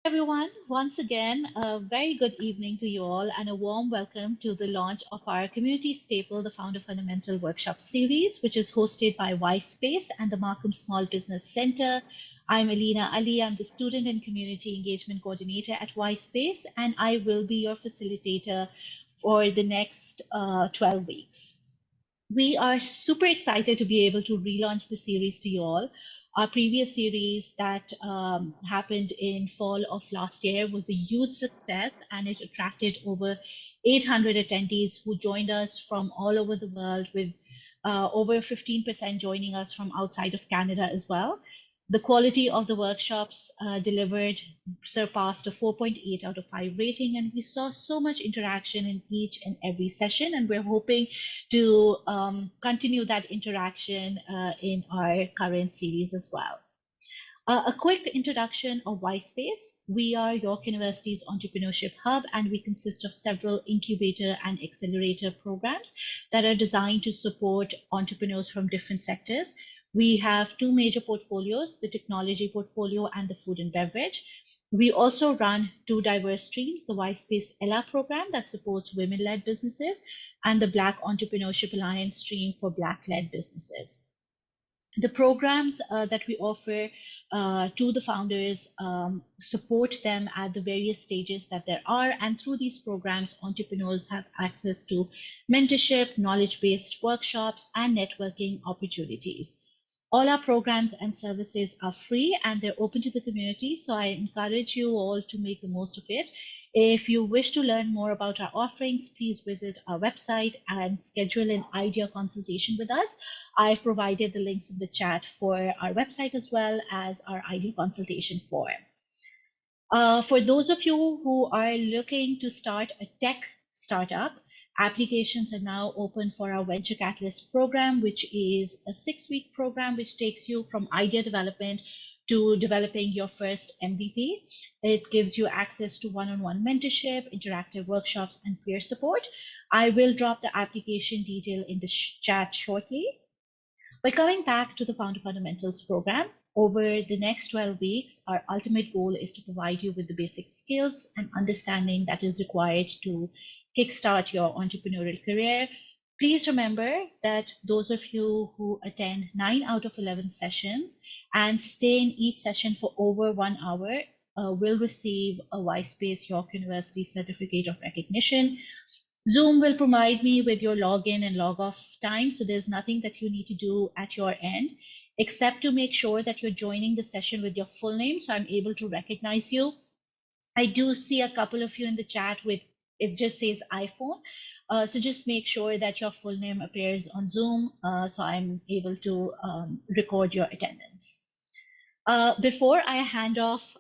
Everyone. Once again, a very good evening to you all and a warm welcome to the launch of our community staple, the Founder Fundamental Workshop Series, which is hosted by Y-Space and the Markham Small Business Center. I'm Alina Ali. I'm the Student and Community Engagement Coordinator at Y-Space, and I will be your facilitator for the next 12 weeks. We are super excited to be able to relaunch the series to you all. Our previous series that happened in fall of last year was a huge success and it attracted over 800 attendees who joined us from all over the world, with over 15% joining us from outside of Canada as well. The quality of the workshops delivered surpassed a 4.8 out of 5 rating, and we saw so much interaction in each and every session, and we're hoping to continue that interaction in our current series as well. A quick introduction of Y-Space. We are York University's entrepreneurship hub, and we consist of several incubator and accelerator programs that are designed to support entrepreneurs from different sectors. We have two major portfolios, the technology portfolio and the food and beverage. We also run two diverse streams, the Y-Space Ella program that supports women-led businesses and the Black Entrepreneurship Alliance stream for Black-led businesses. The programs that we offer to the founders support them at the various stages that there are. And through these programs, entrepreneurs have access to mentorship, knowledge-based workshops, and networking opportunities. All our programs and services are free and they're open to the community, so I encourage you all to make the most of it. If you wish to learn more about our offerings, please visit our website and schedule an idea consultation with us. I've provided the links in the chat for our website as well as our idea consultation form. For those of you who are looking to start a tech startup, applications are now open for our Venture Catalyst program, which is a 6-week program which takes you from idea development to developing your first MVP. It gives you access to one-on-one mentorship, interactive workshops, and peer support. I will drop the application detail in the chat shortly. But coming back to the Founder Fundamentals program, over the next 12 weeks, our ultimate goal is to provide you with the basic skills and understanding that is required to kickstart your entrepreneurial career. Please remember that those of you who attend 9 out of 11 sessions and stay in each session for over 1 hour will receive a Y-Space York University Certificate of Recognition. Zoom will provide me with your login and log off time, so there's nothing that you need to do at your end, except to make sure that you're joining the session with your full name, so I'm able to recognize you. I do see a couple of you in the chat with, it just says iPhone, so just make sure that your full name appears on Zoom, so I'm able to record your attendance. Before I hand off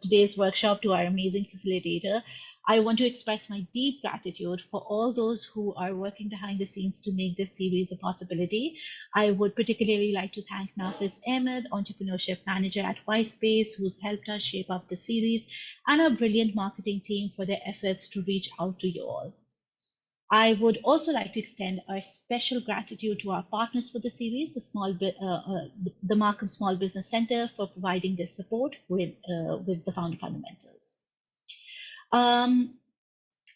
today's workshop to our amazing facilitator, I want to express my deep gratitude for all those who are working behind the scenes to make this series a possibility. I would particularly like to thank Nafis Ahmed, Entrepreneurship Manager at Y-Space, who's helped us shape up the series, and our brilliant marketing team for their efforts to reach out to you all. I would also like to extend our special gratitude to our partners for the series, the Markham Small Business Center, for providing this support with the Founder Fundamentals.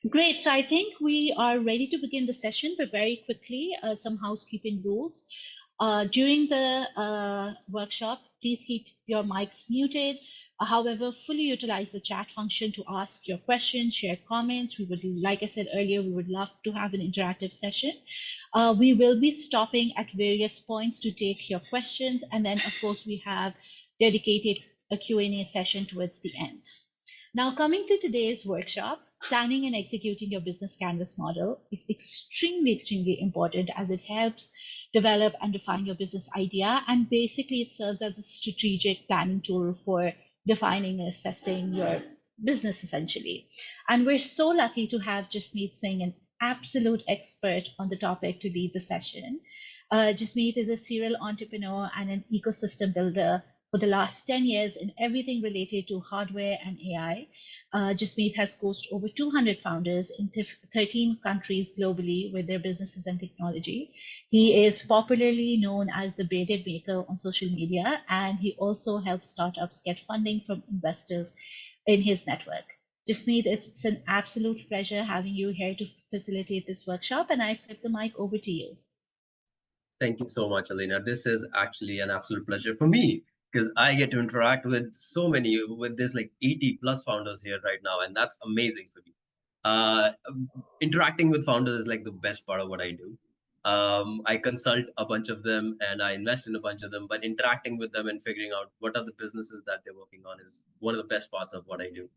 Great, so I think we are ready to begin the session, but very quickly, some housekeeping rules. During the workshop, please keep your mics muted. However, fully utilize the chat function to ask your questions, share comments. We would, like I said earlier, we would love to have an interactive session. We will be stopping at various points to take your questions. And then, of course, we have dedicated a Q&A session towards the end. Now, coming to today's workshop, planning and executing your business canvas model is extremely important, as it helps develop and define your business idea. And basically, it serves as a strategic planning tool for defining and assessing your business, essentially. And we're so lucky to have Jasmeet Singh, an absolute expert on the topic, to lead the session. Jasmeet is a serial entrepreneur and an ecosystem builder for the last 10 years in everything related to hardware and AI. Jasmeet has coached over 200 founders in 13 countries globally with their businesses and technology. He is popularly known as the bearded maker on social media, and he also helps startups get funding from investors in his network. Jasmeet, it's an absolute pleasure having you here to facilitate this workshop, and I flip the mic over to you. Thank you so much, Alina. This is actually an absolute pleasure for me because I get to interact with so many, with this like 80 plus founders here right now, and that's amazing for me. Interacting with founders is like the best part of what I do. I consult a bunch of them and I invest in a bunch of them, but interacting with them and figuring out what are the businesses that they're working on is one of the best parts of what I do.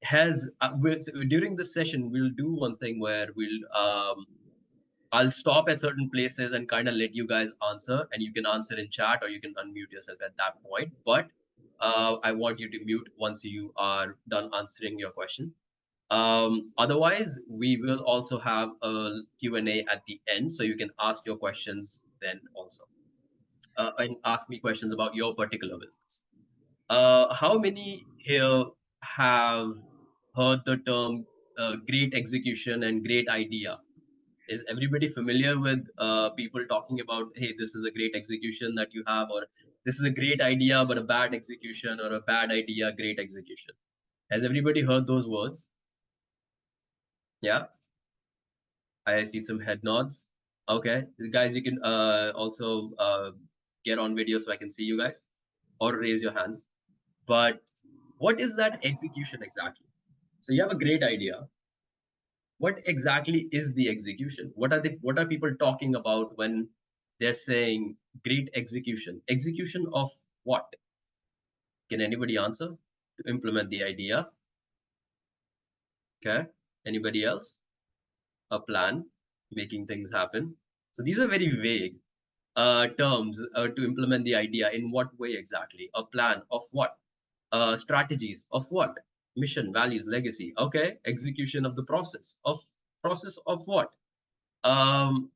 Has During this session, we'll do one thing where I'll stop at certain places and kind of let you guys answer, and you can answer in chat or you can unmute yourself at that point. But I want you to mute once you are done answering your question. Otherwise, we will also have a Q&A at the end, so you can ask your questions then also. And ask me questions about your particular business. How many here have heard the term great execution and great idea? Is everybody familiar with people talking about, hey, this is a great execution that you have, or this is a great idea but a bad execution, or a bad idea, great execution? Has everybody heard those words? Yeah, I see some head nods. Okay, guys, you can also get on video so I can see you guys, or raise your hands. But what is that execution exactly? So you have a great idea. What exactly is the execution? What are people talking about when they're saying great execution? Execution of what? Can anybody answer? To implement the idea. Okay. Anybody else? A plan, making things happen. So these are very vague terms to implement the idea. In what way exactly? A plan of what? Strategies of what? Mission, values, legacy. Okay. Execution of the process of what? Um,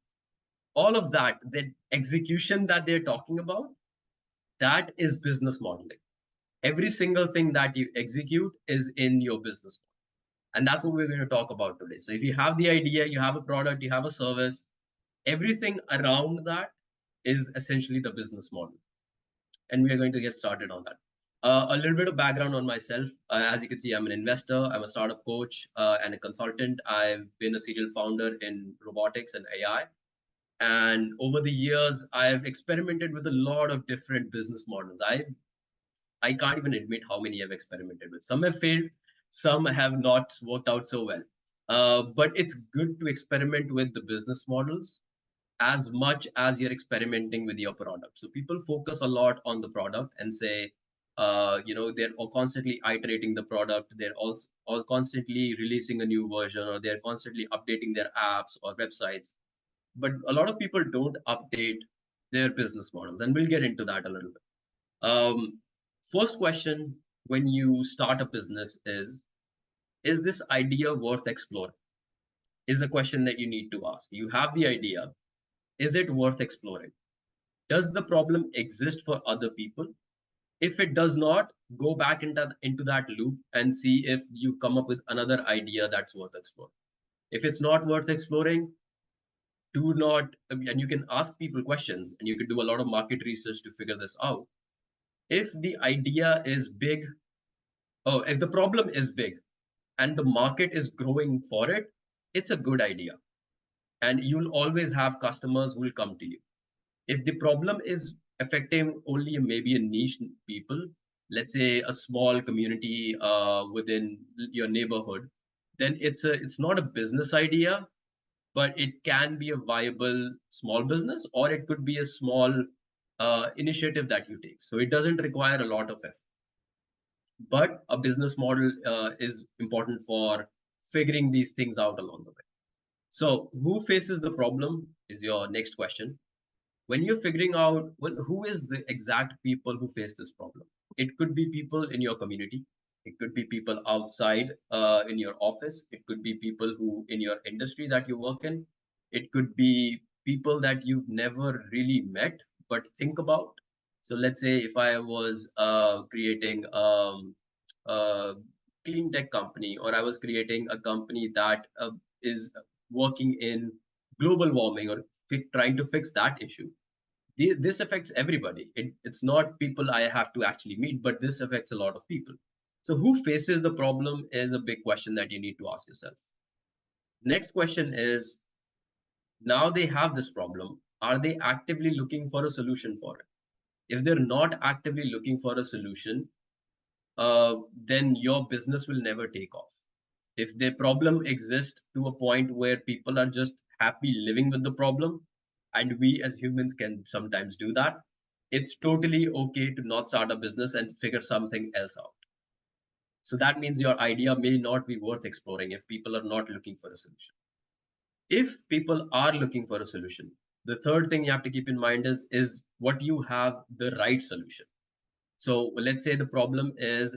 all of that, the execution that they're talking about, that is business modeling. Every single thing that you execute is in your business model. And that's what we're going to talk about today. So if you have the idea, you have a product, you have a service, everything around that is essentially the business model. And we're going to get started on that. A little bit of background on myself. As you can see, I'm an investor, I'm a startup coach and a consultant. I've been a serial founder in robotics and AI. And over the years, I've experimented with a lot of different business models. I can't even admit how many I've experimented with. Some have failed, some have not worked out so well. But it's good to experiment with the business models as much as you're experimenting with your product. So people focus a lot on the product and say, they're all constantly iterating the product. They're all constantly releasing a new version, or they're constantly updating their apps or websites. But a lot of people don't update their business models, and we'll get into that a little bit. First question when you start a business is this idea worth exploring? Is a question that you need to ask. You have the idea. Is it worth exploring? Does the problem exist for other people? If it does not, go back into that loop and see if you come up with another idea that's worth exploring. If it's not worth exploring, do not, and you can ask people questions and you can do a lot of market research to figure this out. If the idea is big, if the problem is big and the market is growing for it, it's a good idea. And you'll always have customers who will come to you. If the problem is affecting only maybe a niche people, let's say a small community within your neighborhood, then it's not a business idea, but it can be a viable small business, or it could be a small initiative that you take. So it doesn't require a lot of effort. But a business model is important for figuring these things out along the way. So who faces the problem is your next question. When you're figuring out, well, who is the exact people who face this problem? It could be people in your community. It could be people outside in your office. It could be people who in your industry that you work in. It could be people that you've never really met, but think about. So let's say if I was creating a clean tech company, or I was creating a company that is working in global warming, or trying to fix that issue. This affects everybody. It's not people I have to actually meet, but this affects a lot of people. So who faces the problem is a big question that you need to ask yourself. Next question is, now they have this problem. Are they actively looking for a solution for it? If they're not actively looking for a solution, then your business will never take off. If the problem exists to a point where people are just happy living with the problem, and we as humans can sometimes do that, it's totally okay to not start a business and figure something else out. So that means your idea may not be worth exploring if people are not looking for a solution. If people are looking for a solution, the third thing you have to keep in mind is what you have the right solution. So let's say the problem is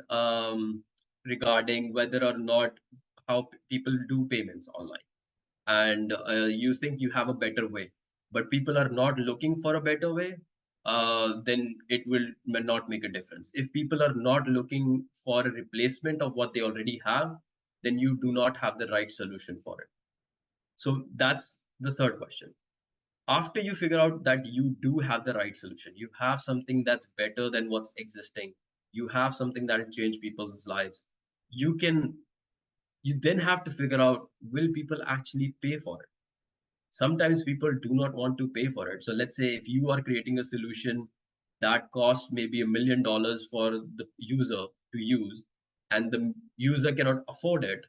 regarding whether or not how people do payments online, and you think you have a better way, but people are not looking for a better way, then it will not make a difference. If people are not looking for a replacement of what they already have, then you do not have the right solution for it. So that's the third question. After you figure out that you do have the right solution, you have something that's better than what's existing, you have something that will change people's lives, you can you then have to figure out, will people actually pay for it? Sometimes people do not want to pay for it. So let's say if you are creating a solution that costs maybe $1 million for the user to use, and the user cannot afford it,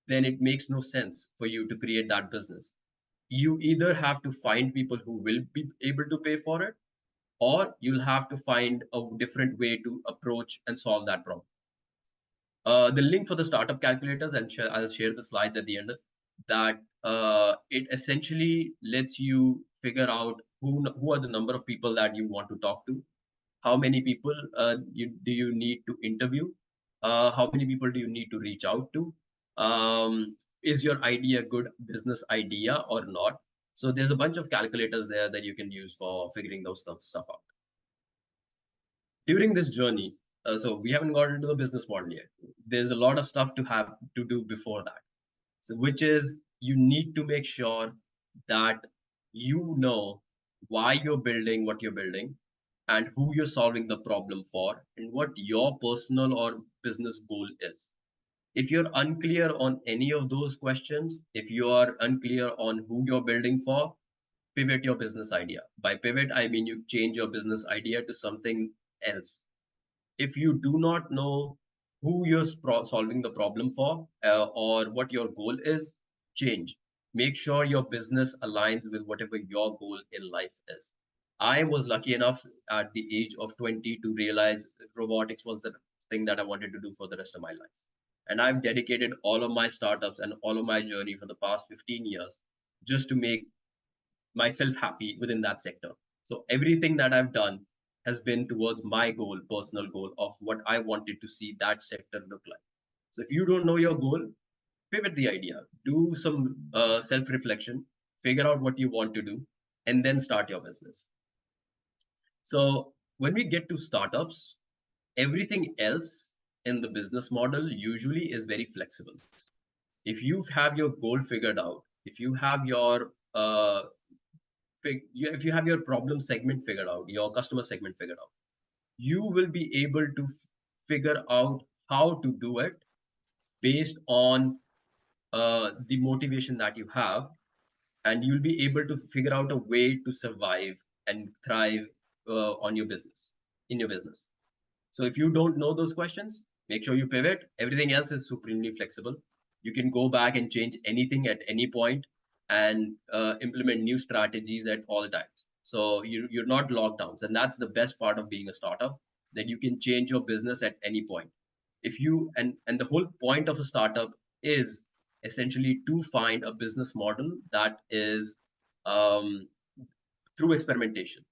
then it makes no sense for you to create that business. You either have to find people who will be able to pay for it, or you'll have to find a different way to approach and solve that problem. The link for the startup calculators, and I'll share the slides at the end, that it essentially lets you figure out who are the number of people that you want to talk to, how many people do you need to interview, how many people do you need to reach out to, is your idea a good business idea or not. So there's a bunch of calculators there that you can use for figuring those stuff out. During this journey, so we haven't got into the business model yet. There's a lot of stuff to have to do before that. So which is, you need to make sure that you know why you're building what you're building, and who you're solving the problem for, and what your personal or business goal is. If you're unclear on any of those questions, if you are unclear on who you're building for, pivot your business idea. By pivot, I mean you change your business idea to something else. If you do not know who you're solving the problem for, or what your goal is, change. Make sure your business aligns with whatever your goal in life is. I was lucky enough at the age of 20 to realize robotics was the thing that I wanted to do for the rest of my life. And I've dedicated all of my startups and all of my journey for the past 15 years just to make myself happy within that sector. So everything that I've done has been towards my goal, personal goal of what I wanted to see that sector look like. So if you don't know your goal, pivot the idea, do some self reflection, figure out what you want to do, and then start your business. So when we get to startups, everything else in the business model usually is very flexible. If you have your goal figured out, if you have your if you have your problem segment figured out, your customer segment figured out, you will be able to figure out how to do it based on the motivation that you have, and you'll be able to figure out a way to survive and thrive on your business, in your business. So if you don't know those questions, make sure you pivot. Everything else is supremely flexible. You can go back and change anything at any point, and implement new strategies at all times. So you're not locked down. And that's the best part of being a startup, that you can change your business at any point. If you and the whole point of a startup is essentially to find a business model that is um, through experimentation.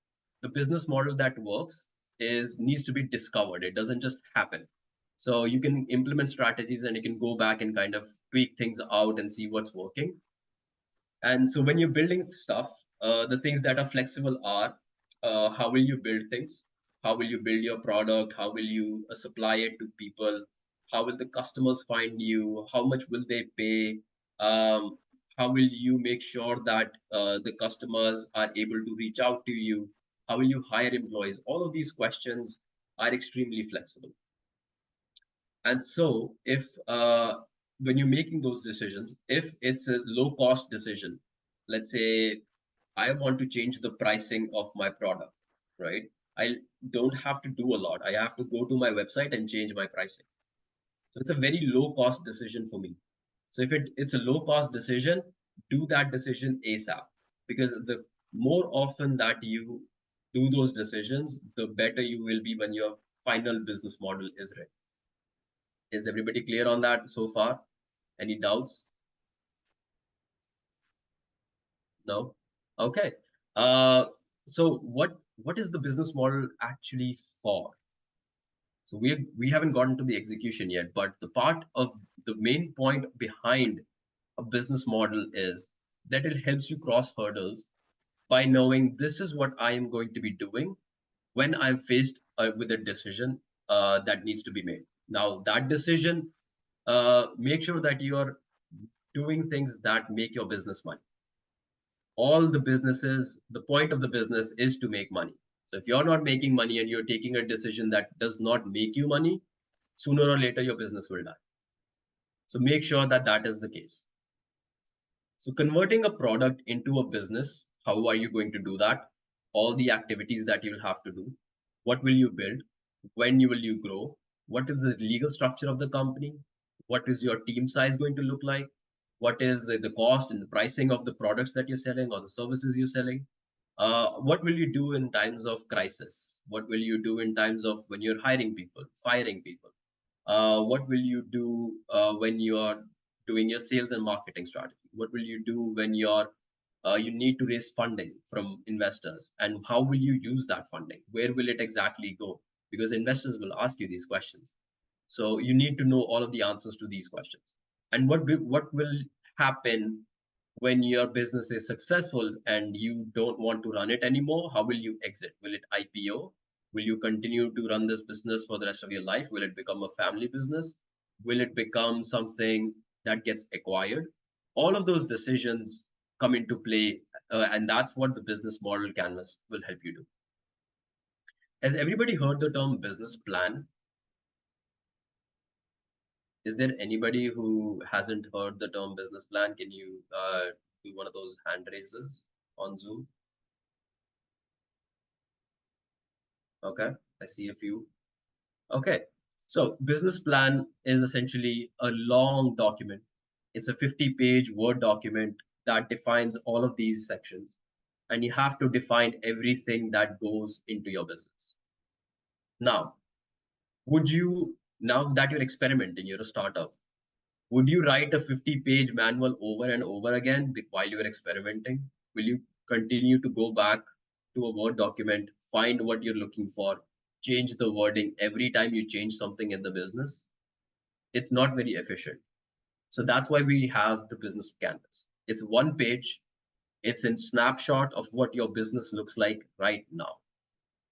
The business model that works is needs to be discovered. It doesn't just happen. So you can implement strategies, and you can go back and kind of tweak things out and see what's working. And so when you're building stuff, the things that are flexible are, how will you build things? How will you build your product? How will you supply it to people? How will the customers find you? How much will they pay? Um, how will you make sure that the customers are able to reach out to you? How will you hire employees? All of these questions are extremely flexible. And so, if when you're making those decisions, if it's a low cost decision, let's say I want to change the pricing of my product, right? I don't have to do a lot. I have to go to my website and change my pricing. So it's a very low cost decision for me. So if it's a low cost decision, do that decision ASAP, because the more often that you do those decisions, the better you will be when your final business model is ready. Is everybody clear on that so far? Any doubts? No? Okay. Uh, so what is the business model actually for? So we haven't gotten to the execution yet, but the part of the main point behind a business model is that it helps you cross hurdles by knowing this is what I am going to be doing when I'm faced with a decision that needs to be made. Now, that decision, make sure that you are doing things that make your business money. All the businesses, the point of the business is to make money. So if you're not making money and you're taking a decision that does not make you money, sooner or later your business will die. So make sure that that is the case. So converting a product into a business, how are you going to do that? All the activities that you'll have to do. What will you build? When you will you grow? What is the legal structure of the company? What is your team size going to look like? What is the cost and the pricing of the products that you're selling or the services you're selling? What will you do in times of crisis? What will you do in times of when you're hiring people, firing people? What will you do when you're doing your sales and marketing strategy? What will you do when you need to raise funding from investors, and how will you use that funding? Where will it exactly go? Because investors will ask you these questions. So you need to know all of the answers to these questions. And what will happen when your business is successful and you don't want to run it anymore? How will you exit? Will it IPO? Will you continue to run this business for the rest of your life? Will it become a family business? Will it become something that gets acquired? All of those decisions come into play, and that's what the business model canvas will help you do. Has everybody heard the term business plan? Is there anybody who hasn't heard the term business plan? Can you do one of those hand raises on Zoom? Okay, I see a few. Okay, so business plan is essentially a long document. It's a 50-page Word document that defines all of these sections, and you have to define everything that goes into your business. Now, now that you're experimenting, you're a startup, would you write a 50-page manual over and over again while you're experimenting? Will you continue to go back to a Word document, find what you're looking for, change the wording every time you change something in the business? It's not very efficient. So that's why we have the business canvas. It's one page, it's a snapshot of what your business looks like right now,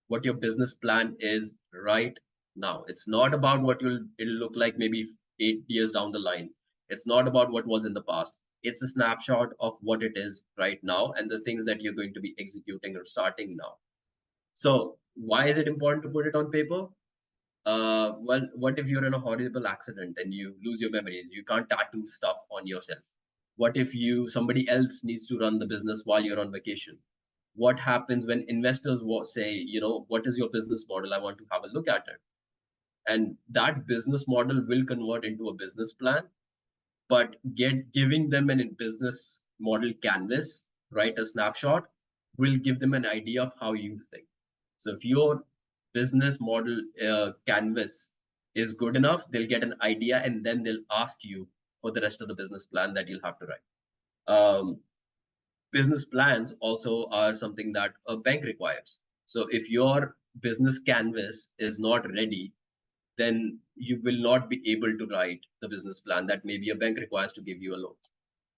what your business plan is right now. It's not about what it'll look like maybe 8 years down the line. It's not about what was in the past. It's a snapshot of what it is right now and the things that you're going to be executing or starting now. So why is it important to put it on paper? Well, what if you're in a horrible accident and you lose your memories? You can't tattoo stuff on yourself. What if somebody else needs to run the business while you're on vacation? What happens when investors say, what is your business model? I want to have a look at it. And that business model will convert into a business plan, but giving them a business model canvas, right, a snapshot, will give them an idea of how you think. So if your business model canvas is good enough, they'll get an idea and then they'll ask you for the rest of the business plan that you'll have to write. Business plans also are something that a bank requires. So if your business canvas is not ready, then you will not be able to write the business plan that maybe a bank requires to give you a loan.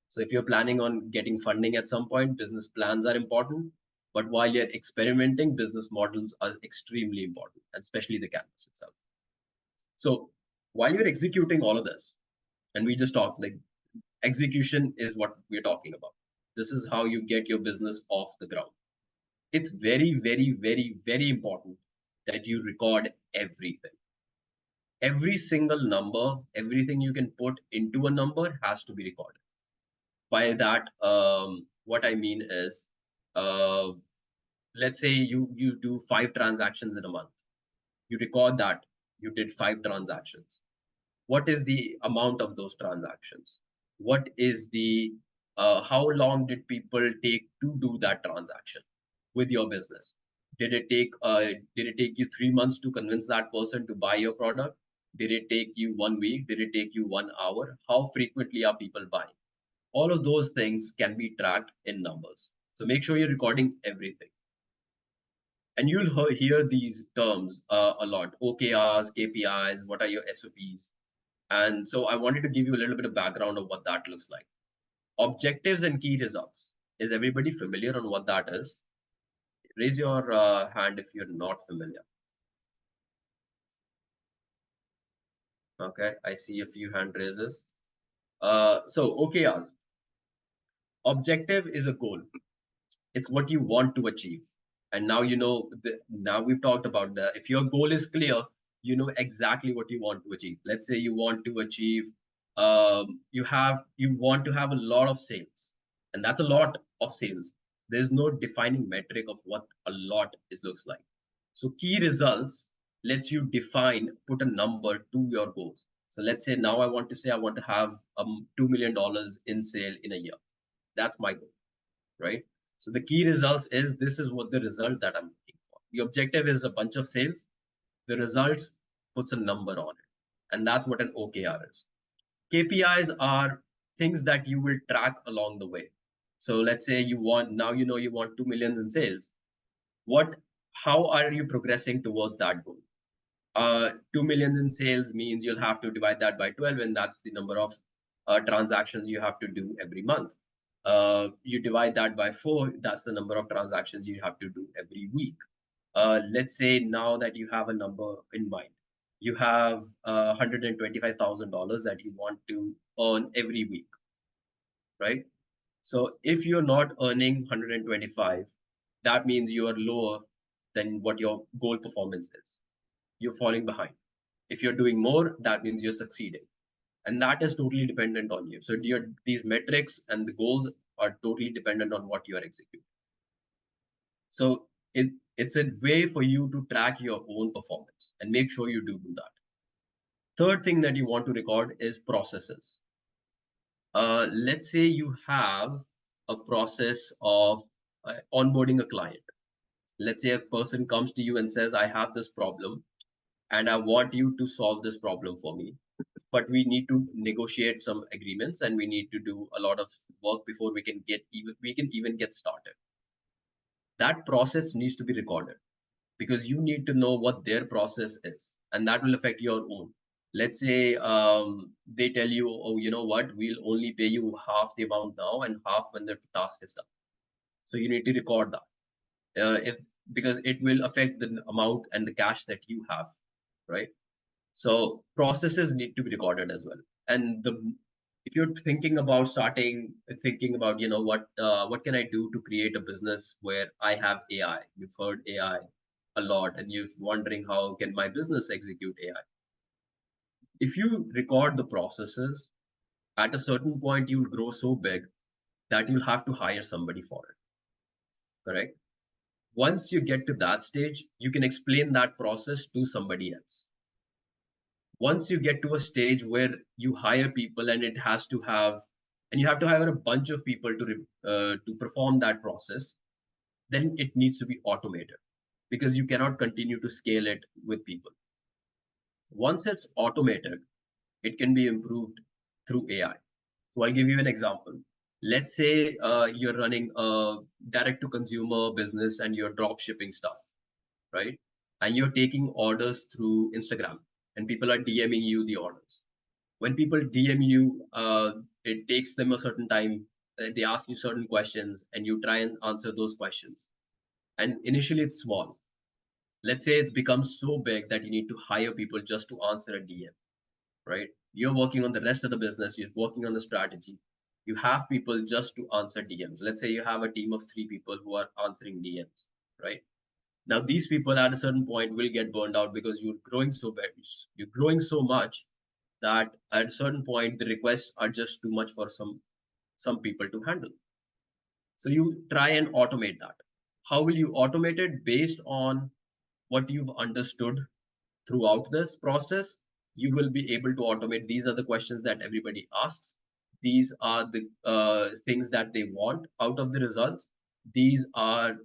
So if you're planning on getting funding at some point, business plans are important. But while you're experimenting, business models are extremely important, and especially the canvas itself. So while you're executing all of this, and we just talked like execution is what we're talking about. This is how you get your business off the ground. It's very, very, very, very important that you record everything. Every single number, everything you can put into a number has to be recorded. By that, what I mean is, uh, let's say you do 5 transactions in a month. You record that you did 5 transactions. What is the amount of those transactions? What is the how long did people take to do that transaction with your business? Did it take you 3 months to convince that person to buy your product? Did it take you 1 week? Did it take you 1 hour? How frequently are people buying? All of those things can be tracked in numbers. So make sure you're recording everything. And you'll hear these terms a lot: OKRs, KPIs, what are your SOPs? And so I wanted to give you a little bit of background of what that looks like. Objectives and key results. Is everybody familiar on what that is? Raise your hand if you're not familiar. Okay, I see a few hand raises. So OKRs. Objective is a goal. It's what you want to achieve. And now you know now we've talked about that. If your goal is clear, you know exactly what you want to achieve. Let's say you want to achieve you want to have a lot of sales, and that's a lot of sales. There's no defining metric of what a lot is looks like. So key results lets you define, put a number to your goals. So let's say now I want to say I want to have $2 million in sale in a year. That's my goal, right? So the key results is this is what the result that I'm looking for. The objective is a bunch of sales. The results puts a number on it. And that's what an OKR is. KPIs are things that you will track along the way. So let's say you want, now you know you want 2 million in sales. What, how are you progressing towards that goal? 2 million in sales means you'll have to divide that by 12, and that's the number of transactions you have to do every month. You divide that by 4, that's the number of transactions you have to do every week. Let's say now that you have a number in mind, you have $125,000 that you want to earn every week, right? So if you're not earning 125, that means you are lower than what your goal performance is. You're falling behind. If you're doing more, that means you're succeeding. And that is totally dependent on you. So these metrics and the goals are totally dependent on what you are executing. So it's a way for you to track your own performance and make sure you do that. Third thing that you want to record is processes. Let's say you have a process of onboarding a client. Let's say a person comes to you and says, I have this problem and I want you to solve this problem for me. But we need to negotiate some agreements and we need to do a lot of work before we can even get started. That process needs to be recorded because you need to know what their process is, and that will affect your own. Let's say they tell you, oh, you know what, we'll only pay you half the amount now and half when the task is done. So you need to record that, if because it will affect the amount and the cash that you have, right? So processes need to be recorded as well. And if you're thinking about thinking about, you know, what can I do to create a business where I have AI? You've heard AI a lot, and you're wondering how can my business execute AI? If you record the processes, at a certain point you'll grow so big that you'll have to hire somebody for it. Correct? Once you get to that stage, you can explain that process to somebody else. Once you get to a stage where you hire people and it has to have and you have to hire a bunch of people to perform that process, then it needs to be automated because you cannot continue to scale it with people. Once it's automated, it can be improved through AI. So I'll give you an example. Let's say you're running a direct to consumer business and you're drop shipping stuff, right? And you're taking orders through Instagram and people are DMing you the orders. When people DM you, it takes them a certain time. They ask you certain questions and you try and answer those questions. And initially it's small. Let's say it's become so big that you need to hire people just to answer a DM, right? You're working on the rest of the business, you're working on the strategy. You have people just to answer DMs. Let's say you have a team of 3 people who are answering DMs, right? Now, these people at a certain point will get burned out because you're growing so big, you're growing so much that at a certain point the requests are just too much for some people to handle. So you try and automate that. How will you automate it? Based on what you've understood throughout this process, you will be able to automate. These are the questions that everybody asks. These are the things that they want out of the results. These are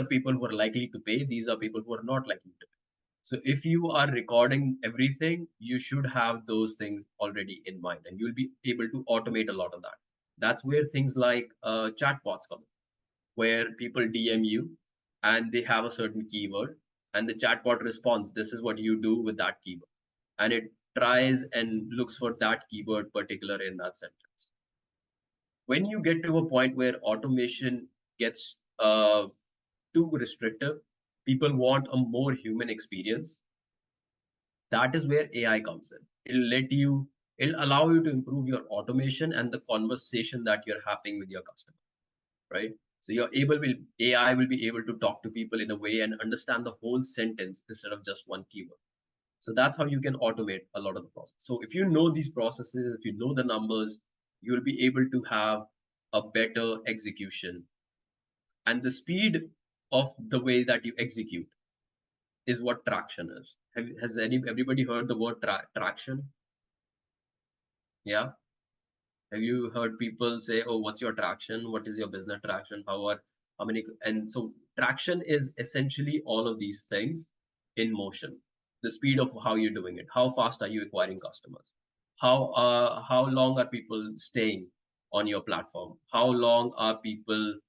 people who are likely to pay. These are people who are not likely to pay. So if you are recording everything, you should have those things already in mind, and you'll be able to automate a lot of that. That's where things like chatbots come in, where people DM you and they have a certain keyword, and the chatbot responds, this is what you do with that keyword. And it tries and looks for that keyword particular in that sentence. When you get to a point where automation gets too restrictive, people want a more human experience. That is where AI comes in. It'll allow you to improve your automation and the conversation that you're having with your customer, right? So AI will be able to talk to people in a way and understand the whole sentence instead of just one keyword. So that's how you can automate a lot of the process. So if you know these processes, if you know the numbers, you'll be able to have a better execution. And the speed of the way that you execute is what traction is. Has everybody heard the word traction? Yeah. Have you heard people say, "Oh, what's your traction? What is your business traction? How many?" And so traction is essentially all of these things in motion. The speed of how you're doing it. How fast are you acquiring customers? How long are people staying on your platform? How long are people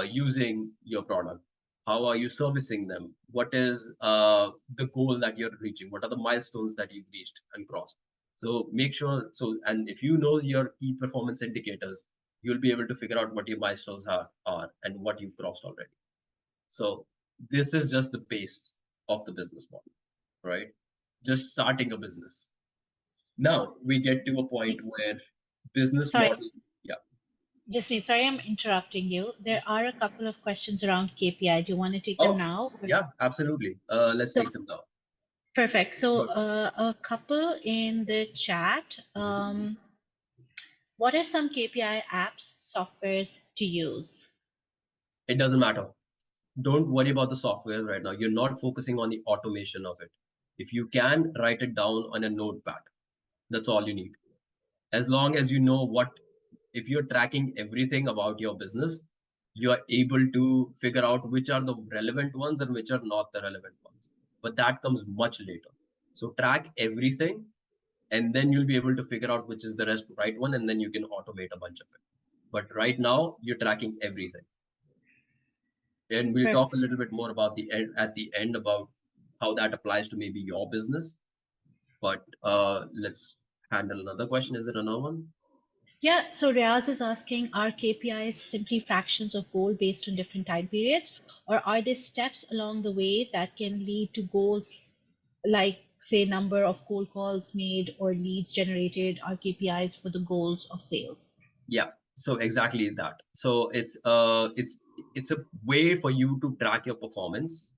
using your product? How are you servicing them? What is the goal that you're reaching? What are the milestones that you've reached and crossed? So make sure, and if you know your key performance indicators, you'll be able to figure out what your milestones are and what you've crossed already. So this is just the base of the business model, right? Just starting a business. Now we get to a point where business Sorry, model, yeah. Jasmeet, sorry I'm interrupting you. There are a couple of questions around KPI. Do you want to take them Oh, now? yeah, absolutely. Let's So, take them now. perfect. So, Good. a couple in the chat. Mhm. What are some KPI apps, softwares to use? It doesn't matter. Don't worry about the software right now. You're not focusing on the automation of it. If you can, write it down on a notepad. That's all you need. As long as you know if you're tracking everything about your business, you are able to figure out which are the relevant ones and which are not the relevant ones. But that comes much later. So track everything, and then you'll be able to figure out which is the right one, and then you can automate a bunch of it. But right now, you're tracking everything. And we'll talk a Perfect. little bit more about the end at the end about how that applies to maybe your business. But let's handle another question. Is there another one? Yeah, so Riaz is asking, are KPIs simply fractions of goal based on different time periods, or are there steps along the way that can lead to goals like, say, number of cold calls made or leads generated are KPIs for the goals of sales? Yeah, so exactly that. So it's a way for you to track your performance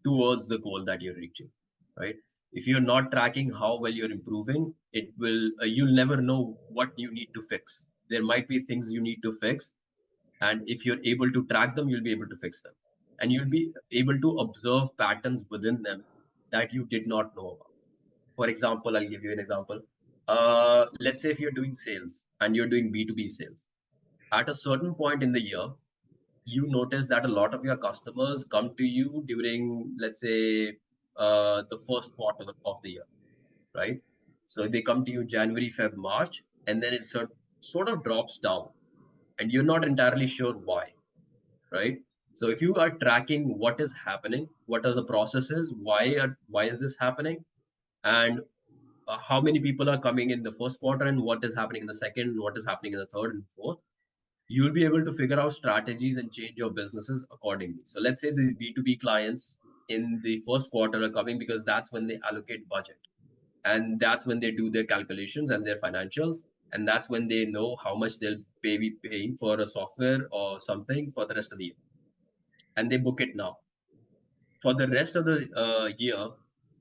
towards the goal that you're reaching, right? If you're not tracking how well you're improving, you'll never know what you need to fix. There might be things you need to fix, and if you're able to track them, you'll be able to fix them, and you'll be able to observe patterns within them that you did not know about. For example, I'll give you an example. Let's say if you're doing sales and you're doing B2B sales at a certain point in the year, you notice that a lot of your customers come to you during, let's say, the first quarter of the year, right? So they come to you January, Feb, March, and then sort of drops down, and you're not entirely sure why, right? So if you are tracking what is happening, what are the processes, why is this happening, and how many people are coming in the first quarter, and what is happening in the second, what is happening in the third and fourth, you'll be able to figure out strategies and change your businesses accordingly. So let's say these B2B clients in the first quarter are coming because that's when they allocate budget, and that's when they do their calculations and their financials, and that's when they know how much they'll be paying for a software or something for the rest of the year, and they book it now. For the rest of the year,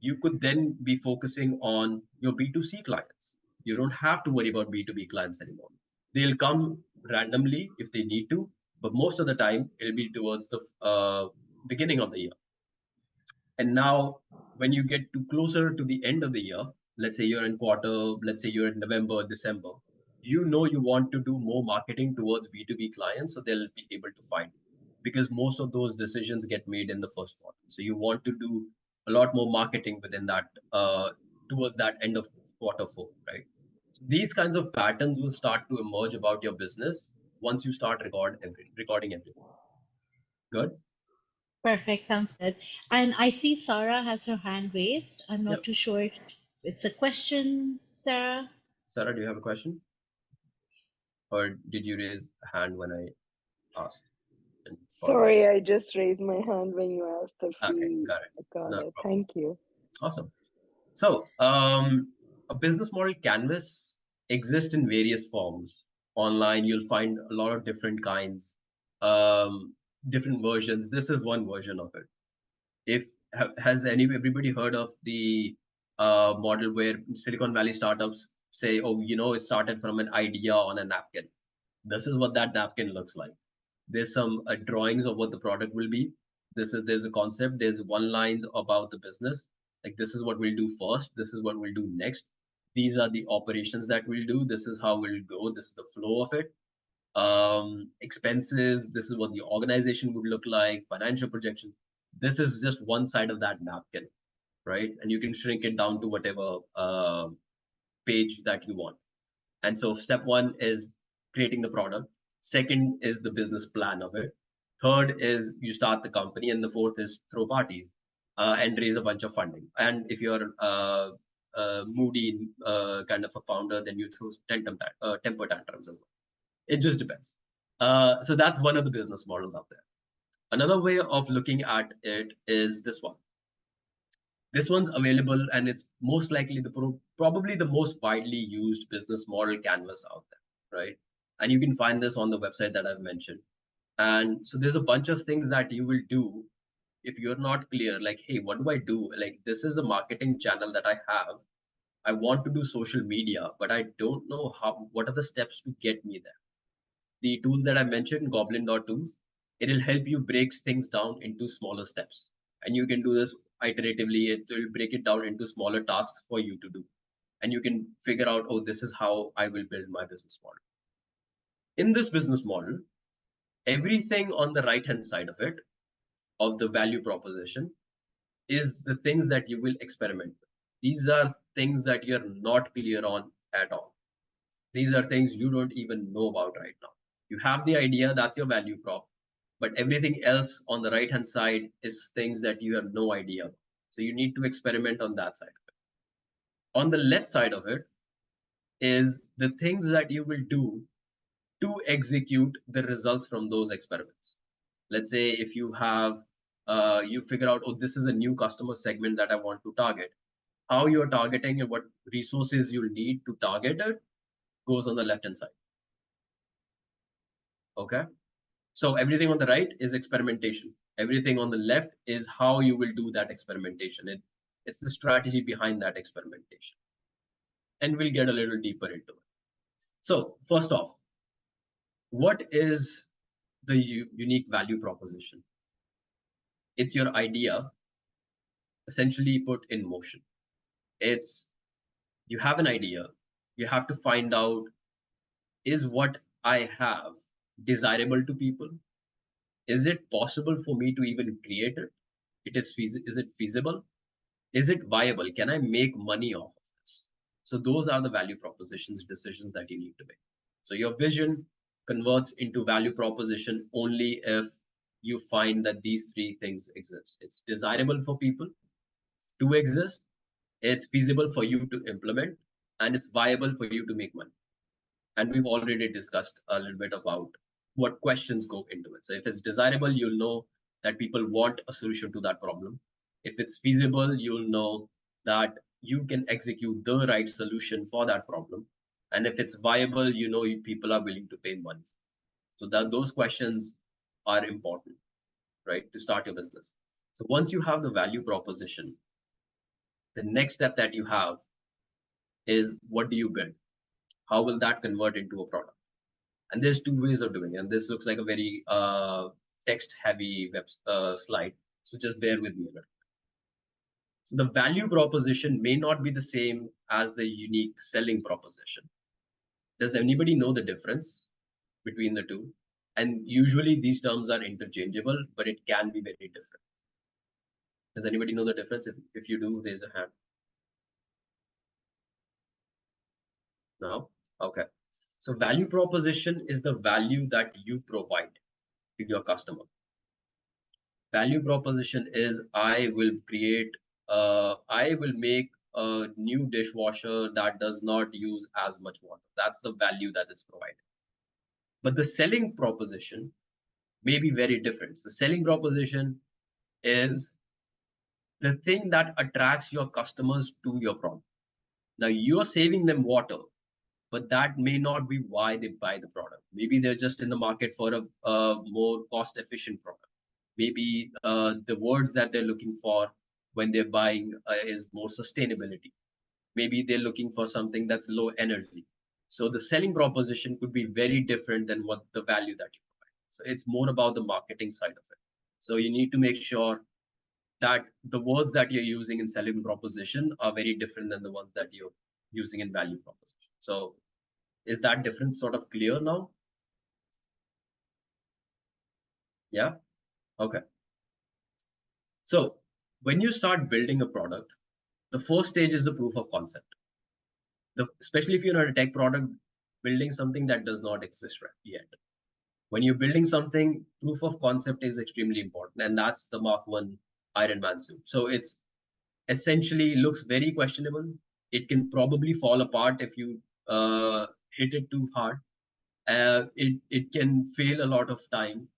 you could then be focusing on your B2C clients. You don't have to worry about B2B clients anymore. They'll come randomly if they need to, but most of the time it'll be towards the beginning of the year. And now, when you get to closer to the end of the year, let's say you're in quarter, let's say you're in November, December, you know you want to do more marketing towards B2B clients, so they'll be able to find you because most of those decisions get made in the first quarter. So you want to do a lot more marketing within that towards that end of quarter four, right? So these kinds of patterns will start to emerge about your business once you start recording everything. Good. Perfect, sounds good. And I see Sarah has her hand raised. I'm not Yep. too sure if it's a question, Sarah. Sarah, do you have a question? Or did you raise a hand when I asked? And Sorry, apologies. I just raised my hand when you asked if Okay, we got it. got No it. problem. Thank you. Awesome. So, a business model canvas exists in various forms. Online, you'll find a lot of different kinds, different versions. This is one version of it. If has everybody heard of the model where Silicon Valley startups say, "Oh, it started from an idea on a napkin." This is what that napkin looks like. There's some drawings of what the product will be. There's a concept. There's one lines about the business. Like this is what we'll do first. This is what we'll do next. These are the operations that we'll do. This is how we'll go. This is the flow of it. Expenses. This is what the organization would look like. Financial projections. This is just one side of that napkin, right? And you can shrink it down to whatever page that you want. And so step one is creating the product. Second is the business plan of it. Third is you start the company, and the fourth is throw parties and raise a bunch of funding. And if you're moody kind of a founder, then you throw temper tantrums as well. It just depends. So that's one of the business models out there. Another way of looking at it is this one. This one's available, and it's most likely probably the most widely used business model canvas out there, right? And you can find this on the website that I've mentioned. And so there's a bunch of things that you will do if you're not clear, like, hey, what do I do? Like, this is a marketing channel that I have. I want to do social media, but I don't know what are the steps to get me there. The tools that I mentioned, Goblin.tools, it'll help you break things down into smaller steps. And you can do this iteratively. It will break it down into smaller tasks for you to do. And you can figure out, oh, this is how I will build my business model. In this business model, everything on the right hand side of it, of the value proposition, is the things that you will experiment with. These are things that you're not clear on at all. These are things you don't even know about right now. You have the idea, that's your value prop, but everything else on the right hand side is things that you have no idea about. So you need to experiment on that side of it. On the left side of it is the things that you will do to execute the results from those experiments. Let's say if you have you figure out, oh, this is a new customer segment that I want to target. How you're targeting and what resources you'll need to target it goes on the left hand side. Okay. So everything on the right is experimentation. Everything on the left is how you will do that experimentation. It's the strategy behind that experimentation. And we'll get a little deeper into it. So first off, what is the unique value proposition? It's your idea essentially put in motion. It's you have an idea, you have to find out, is what I have desirable to people? Is it possible for me to even create it? Is it feasible? Is it viable? Can I make money off of this? So those are the value propositions decisions that you need to make. So your vision converts into value proposition only if you find that these three things exist. It's desirable for people to exist, it's feasible for you to implement, and it's viable for you to make money. And we've already discussed a little bit about what questions go into it. So if it's desirable, you'll know that people want a solution to that problem. If it's feasible, you'll know that you can execute the right solution for that problem. And if it's viable, you know people are willing to pay money. So that those questions are important, right, to start your business. So once you have the value proposition, the next step that you have is what do you build? How will that convert into a product? And there's two ways of doing it. And this looks like a very text heavy slide. So just bear with me a little. So the value proposition may not be the same as the unique selling proposition. Does anybody know the difference between the two? And usually these terms are interchangeable, but it can be very different. Does anybody know the difference? If you do, raise a hand. No? Okay. So value proposition is the value that you provide to your customer. Value proposition is I will make a new dishwasher that does not use as much water. That's the value that is provided. But the selling proposition may be very different. The selling proposition is the thing that attracts your customers to your product. Now you're saving them water, but that may not be why they buy the product. Maybe they're just in the market for a more cost efficient product. Maybe the words that they're looking for when they're buying is more sustainability. Maybe they're looking for something that's low energy. So the selling proposition could be very different than what the value that you provide. So it's more about the marketing side of it. So you need to make sure that the words that you're using in selling proposition are very different than the ones that you're using in value proposition. So is that difference sort of clear now? Yeah. Okay. So when you start building a product, the first stage is the proof of concept. Especially if you're not a tech product, building something that does not exist yet. When you're building something, proof of concept is extremely important, and that's the Mark 1 Iron Man suit. So it's essentially looks very questionable. It can probably fall apart if you hit it too hard. It can fail a lot of time.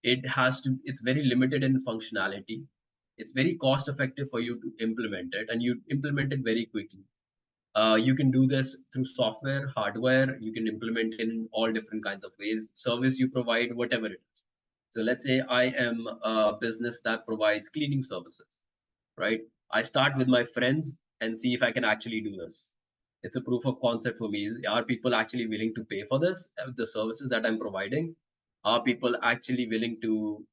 It's very limited in functionality. It's very cost effective for you to implement it, and you implement it very quickly. You can do this through software, hardware. You can implement it in all different kinds of ways. Service you provide, whatever it is. So let's say I am a business that provides cleaning services, right? I start with my friends and see if I can actually do this. It's a proof of concept for me. Are people actually willing to pay for this? The services that I'm providing? Are people actually willing to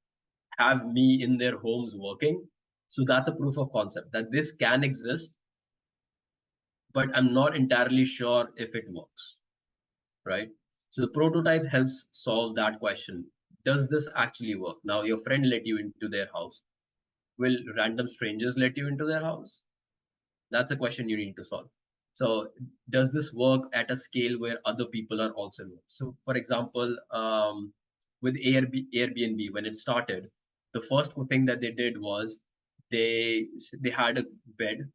have me in their homes working? So that's a proof of concept that this can exist, but I'm not entirely sure if it works, right? So the prototype helps solve that question. Does this actually work? Now, your friend let you into their house. Will random strangers let you into their house? That's a question you need to solve. So does this work at a scale where other people are also involved? So for example, with Airbnb, when it started, the first thing that they did was they had a bed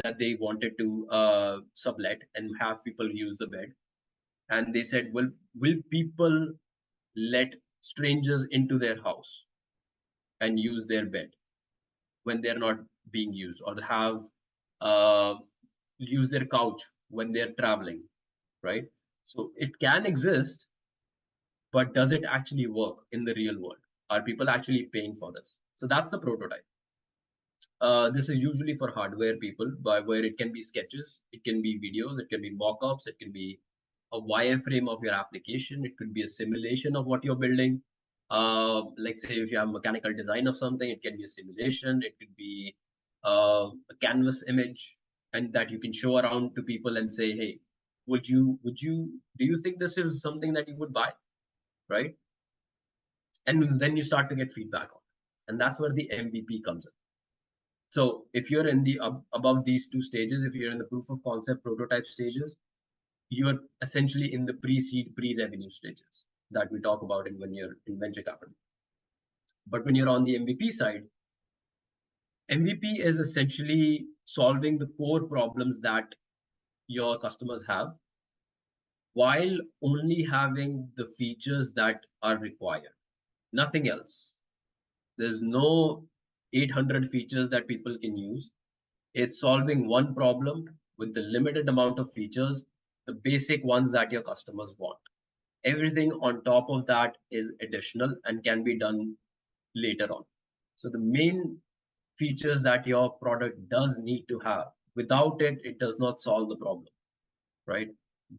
that they wanted to sublet and have people use the bed. And they said, well, will people let strangers into their house and use their bed when they're not being used, or have uh, use their couch when they're traveling, right? So it can exist, but does it actually work in the real world? Are people actually paying for this? So that's the prototype. This is usually for hardware people, but where it can be sketches, it can be videos, it can be mock-ups, it can be a wireframe of your application, it could be a simulation of what you're building. Let's say if you have mechanical design of something, it can be a simulation, it could be a canvas image, and that you can show around to people and say, hey, do you think this is something that you would buy, right? And then you start to get feedback on it. And that's where the MVP comes in. So if you're in the above these two stages, if you're in the proof of concept prototype stages, you're essentially in the pre-seed, pre-revenue stages that we talk about when you're in venture capital. But when you're on the MVP side, MVP is essentially solving the core problems that your customers have while only having the features that are required, nothing else. There's no 800 features that people can use. It's solving one problem with the limited amount of features, the basic ones that your customers want. Everything on top of that is additional and can be done later on. So the main features that your product does need to have, without it, it does not solve the problem, right?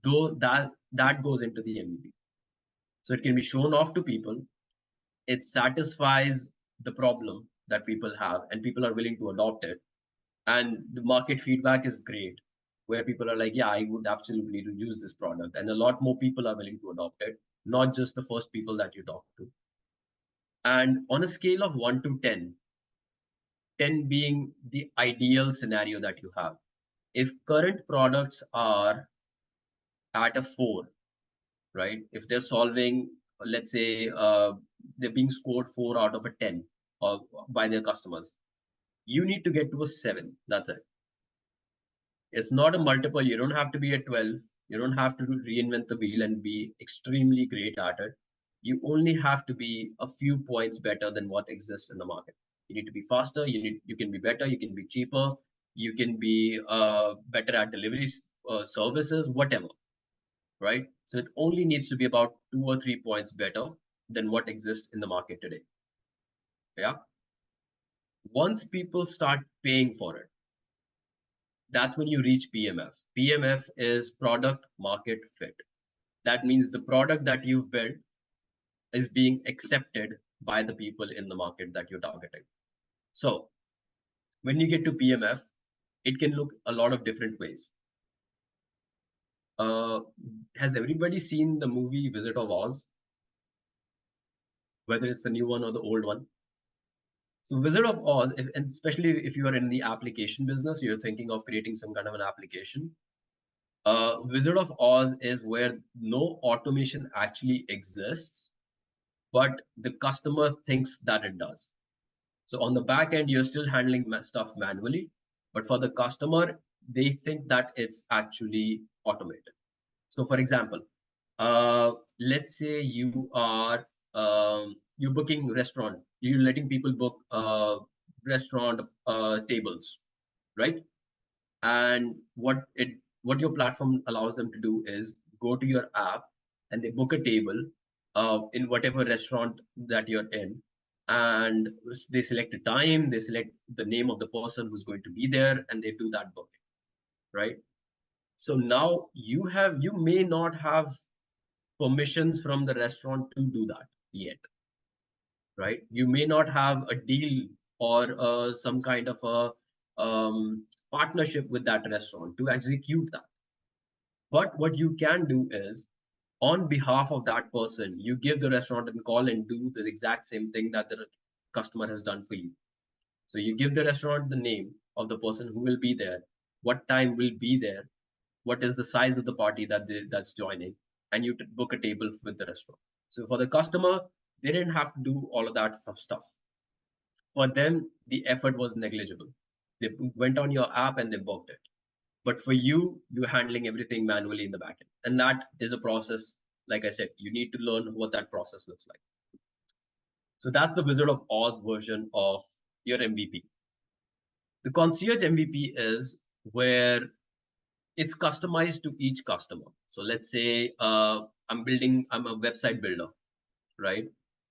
Though that goes into the MVP. So it can be shown off to people. It satisfies the problem that people have, and people are willing to adopt it. And the market feedback is great, where people are like, yeah, I would absolutely use this product, and a lot more people are willing to adopt it, not just the first people that you talk to. And on a scale of 1 to 10, 10 being the ideal scenario that you have, if current products are at a 4, right? If they're solving, let's say, they're being scored 4 out of a 10 by their customers, you need to get to a 7. That's it. It's not a multiple. You don't have to be a 12. You don't have to reinvent the wheel and be extremely great at it. You only have to be a few points better than what exists in the market. You need to be faster. You can be better. You can be cheaper. You can be better at delivery services, whatever, right? So it only needs to be about 2 or 3 points better than what exists in the market today. Yeah. Once people start paying for it, that's when you reach PMF. PMF is product market fit. That means the product that you've built is being accepted by the people in the market that you're targeting. So when you get to PMF, it can look a lot of different ways. Uh, has everybody seen the movie Wizard of Oz? Whether it's the new one or the old one? So Wizard of Oz, and especially if you are in the application business, you're thinking of creating some kind of an application. Wizard of Oz is where no automation actually exists, but the customer thinks that it does. So on the back end, you're still handling stuff manually, but for the customer, they think that it's actually automated. So for example, let's say you're booking restaurant, you're letting people book restaurant tables, right? And what your platform allows them to do is go to your app and they book a table in whatever restaurant that you're in, and they select a time, they select the name of the person who's going to be there, and they do that booking, right? So now you may not have permissions from the restaurant to do that yet, right? You may not have a deal or some kind of a partnership with that restaurant to execute that. But what you can do is, on behalf of that person, you give the restaurant a call and do the exact same thing that the customer has done for you. So you give the restaurant the name of the person who will be there, what time will be there, what is the size of the party that's joining, and you book a table with the restaurant. So for the customer, they didn't have to do all of that stuff. For them, the effort was negligible. They went on your app and they booked it. But for you, you're handling everything manually in the backend. And that is a process, like I said, you need to learn what that process looks like. So that's the Wizard of Oz version of your MVP. The concierge MVP is where it's customized to each customer. So let's say I'm a website builder, right?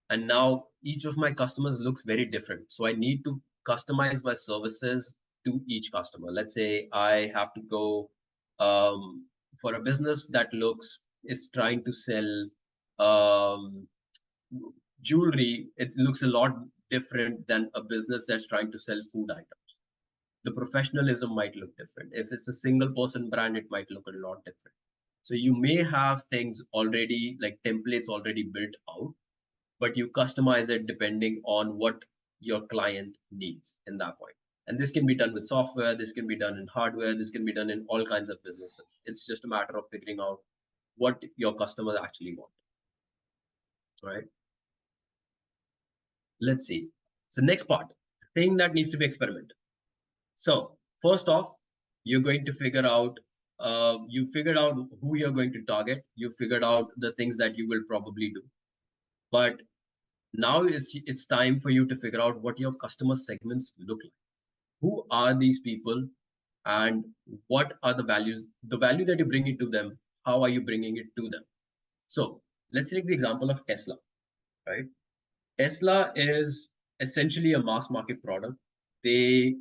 And now each of my customers looks very different. So I need to customize my services to each customer. Let's say I have to go for a business that is trying to sell um, jewelry. It looks a lot different than a business that's trying to sell food items. The professionalism might look different. If it's a single person brand, it might look a lot different. So you may have things already, like templates already built out, but you customize it depending on what your client needs in that point. And this can be done with software, this can be done in hardware, this can be done in all kinds of businesses. It's just a matter of figuring out what your customers actually want, right? Let's see. So next part, thing that needs to be experimented. So first off, you're going to figure out You figured out who you're going to target. You figured out the things that you will probably do. But now it's time for you to figure out what your customer segments look like. Who are these people, and what are the values? The value that you bring it to them. How are you bringing it to them? So let's take the example of Tesla, right? Tesla is essentially a mass market product. They,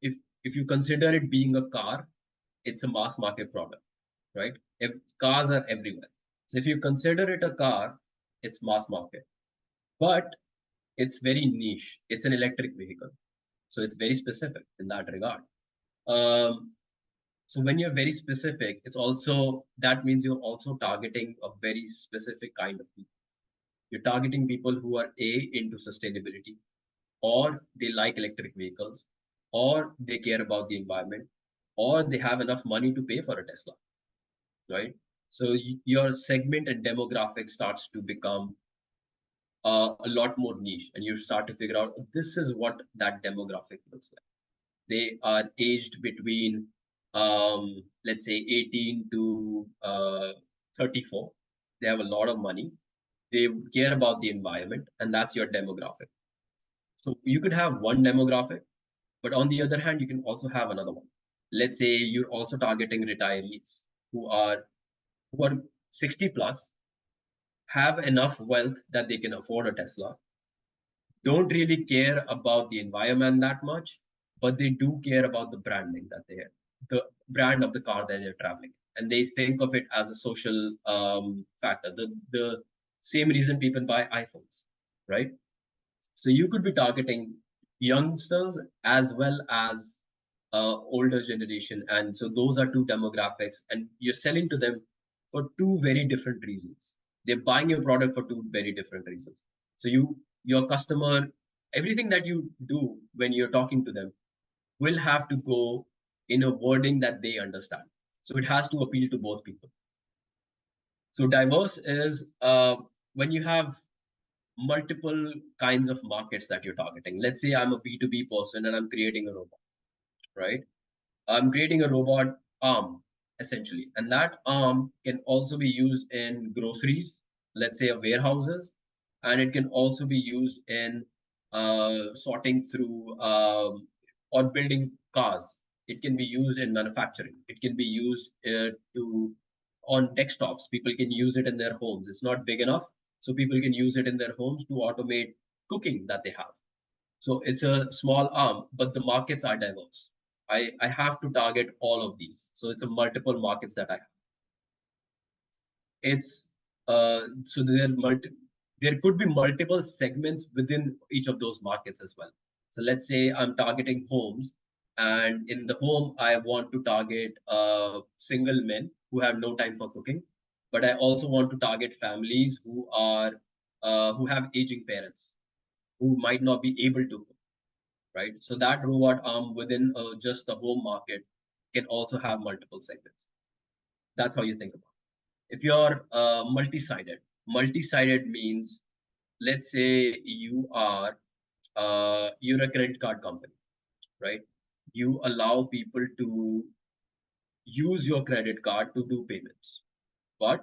if if you consider it being a car, it's a mass market product, right? If cars are everywhere, so if you consider it a car, it's mass market, but it's very niche. It's an electric vehicle, so it's very specific in that regard. Um, so when you're very specific, it's also that means you're also targeting a very specific kind of people. You're targeting people who are into sustainability, or they like electric vehicles, or they care about the environment, or they have enough money to pay for a Tesla, right? So your segment and demographic starts to become a lot more niche, and you start to figure out this is what that demographic looks like. They are aged between, let's say, 18 to 34. They have a lot of money. They care about the environment, and that's your demographic. So you could have one demographic, but on the other hand, you can also have another one. Let's say you're also targeting retirees who are who are 60 plus, have enough wealth that they can afford a Tesla, don't really care about the environment that much, but they do care about the branding that they have, the brand of the car that they're traveling, and they think of it as a social factor. The same reason people buy iPhones, right? So you could be targeting youngsters as well as older generation, and so those are two demographics, and you're selling to them for two very different reasons. They're buying your product for two very different reasons. So your customer, everything that you do when you're talking to them will have to go in a wording that they understand. So it has to appeal to both people. So diverse is when you have multiple kinds of markets that you're targeting. Let's say I'm a B2B person and I'm creating a robot, right? I'm creating a robot arm essentially, and that arm can also be used in groceries, let's say warehouses, and it can also be used in sorting through or building cars. It can be used in manufacturing. It can be used to on desktops. People can use it in their homes. It's not big enough, so people can use it in their homes to automate cooking that they have. So it's a small arm, but the markets are diverse. I have to target all of these. So it's a multiple markets that I have. It's so there could be multiple segments within each of those markets as well. So let's say I'm targeting homes, and in the home I want to target single men who have no time for cooking, but I also want to target families who have aging parents who might not be able to cook, right? So that robot arm within just the home market can also have multiple segments. That's how you think about it. If you're multi-sided means, let's say you're a credit card company, right? You allow people to use your credit card to do payments, but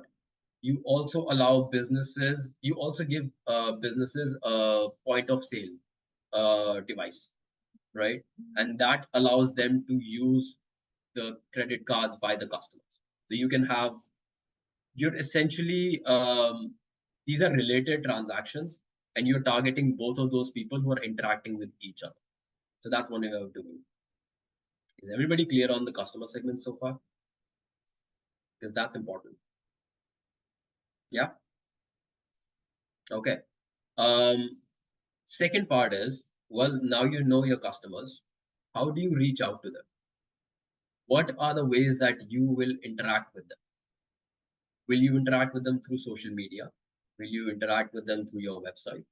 you also allow businesses. You also give businesses a point of sale device, right? And that allows them to use the credit cards by the customers. So you're essentially, these are related transactions, and you're targeting both of those people who are interacting with each other. So that's one way of doing it. Is everybody clear on the customer segment so far? Because that's important. Yeah. Okay. Um, Second part is, well, now you know your customers. How do you reach out to them? What are the ways that you will interact with them? Will you interact with them through social media? Will you interact with them through your website?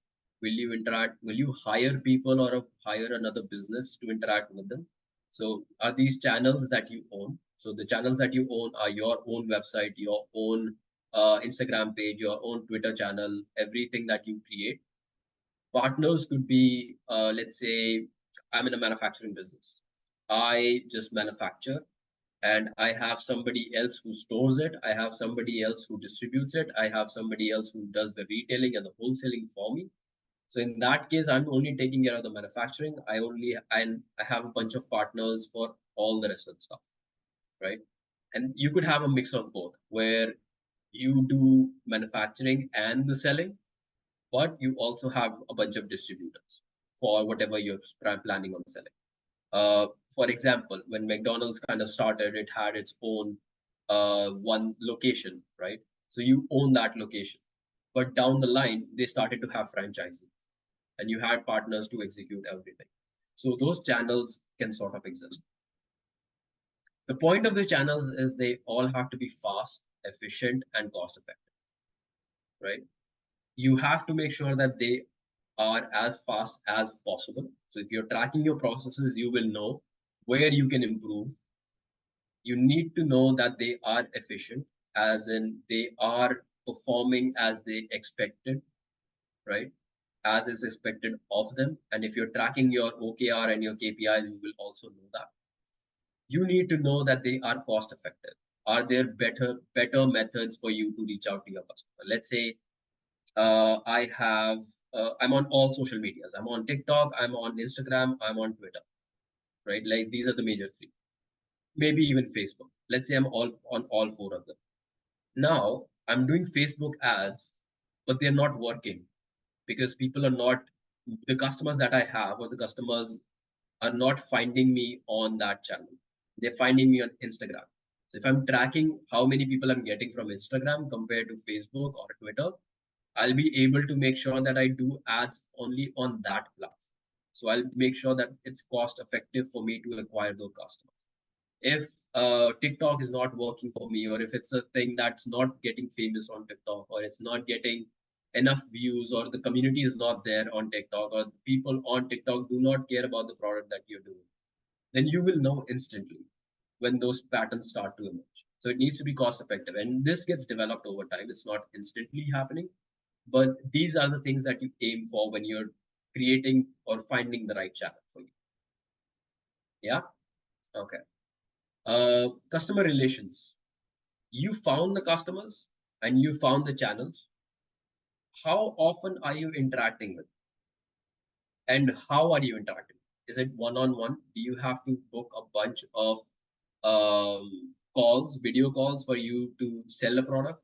Will you hire people or hire another business to interact with them? So are these channels that you own? So the channels that you own are your own website, your own Instagram page, your own Twitter channel, everything that you create. Partners could be, let's say, I'm in a manufacturing business. I just manufacture and I have somebody else who stores it, I have somebody else who distributes it, I have somebody else who does the retailing and the wholesaling for me. So in that case, I'm only taking care of the manufacturing. I have a bunch of partners for all the rest of the stuff, right? And you could have a mix of both, where you do manufacturing and the selling, but you also have a bunch of distributors for whatever you're planning on selling. For example, when McDonald's kind of started, it had its own one location, right? So you own that location. But down the line, they started to have franchises and you had partners to execute everything. So those channels can sort of exist. The point of the channels is they all have to be fast, efficient, and cost effective, right? You have to make sure that they are as fast as possible. So if you're tracking your processes, you will know where you can improve. You need to know that they are efficient, as in they are performing as they expected, right? As is expected of them. And if you're tracking your OKR and your KPIs, you will also know that. You need to know that they are cost effective. Are there better methods for you to reach out to your customer? Let's say I'm on all social medias. I'm on TikTok, I'm on Instagram, I'm on Twitter, right? Like these are the major three. Maybe even Facebook. Let's say I'm all on all four of them. Now I'm doing Facebook ads, but they're not working because people are not, the customers that I have or the customers are not finding me on that channel. They're finding me on Instagram. So if I'm tracking how many people I'm getting from Instagram compared to Facebook or Twitter, I'll be able to make sure that I do ads only on that platform. So I'll make sure that it's cost effective for me to acquire those customers. If TikTok is not working for me, or if it's a thing that's not getting famous on TikTok, or it's not getting enough views, or the community is not there on TikTok, or people on TikTok do not care about the product that you're doing, then you will know instantly when those patterns start to emerge. So it needs to be cost effective. And this gets developed over time. It's not instantly happening, but these are the things that you aim for when you're creating or finding the right channel for you. Yeah. Okay. Customer relations. You found the customers and you found the channels. How often are you interacting with, and how are you interacting? Is it one-on-one? Do you have to book a bunch of calls, video calls for you to sell a product?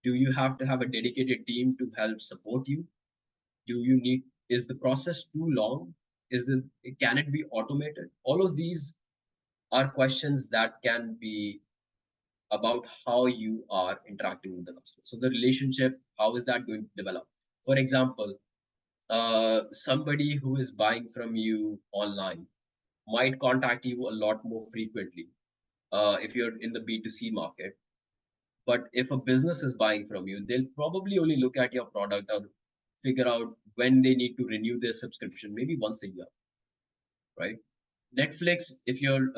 Do you have to have a dedicated team to help support you? Do you need, is the process too long? Is it, can it be automated? All of these are questions that can be about how you are interacting with the customer. So the relationship, how is that going to develop? For example, somebody who is buying from you online might contact you a lot more frequently if you're in the B2C market. But if a business is buying from you, they'll probably only look at your product or figure out when they need to renew their subscription, maybe once a year, right? Netflix, if you're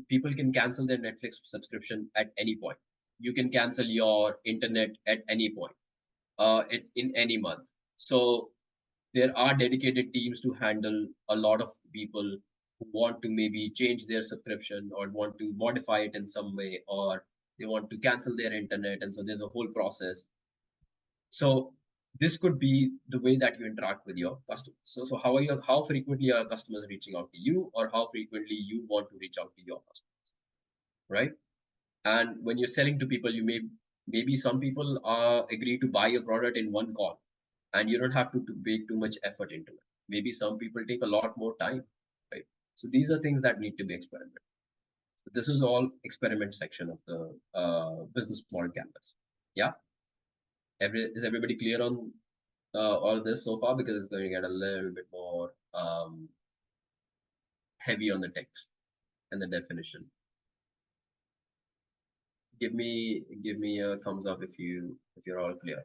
people can cancel their Netflix subscription at any point. You can cancel your internet at any point, in any month. So there are dedicated teams to handle a lot of people who want to maybe change their subscription or want to modify it in some way, or they want to cancel their internet, and so there's a whole process. So this could be the way that you interact with your customers. So how frequently are customers reaching out to you, or how frequently you want to reach out to your customers, right? And when you're selling to people, maybe some people agree to buy your product in one call, and you don't have to make too much effort into it. Maybe some people take a lot more time, right? So these are things that need to be experimented. So this is all experiment section of the business model canvas. Yeah. Is everybody clear on all this so far? Because it's going to get a little bit more heavy on the text and the definition. Give me a thumbs up if you're all clear.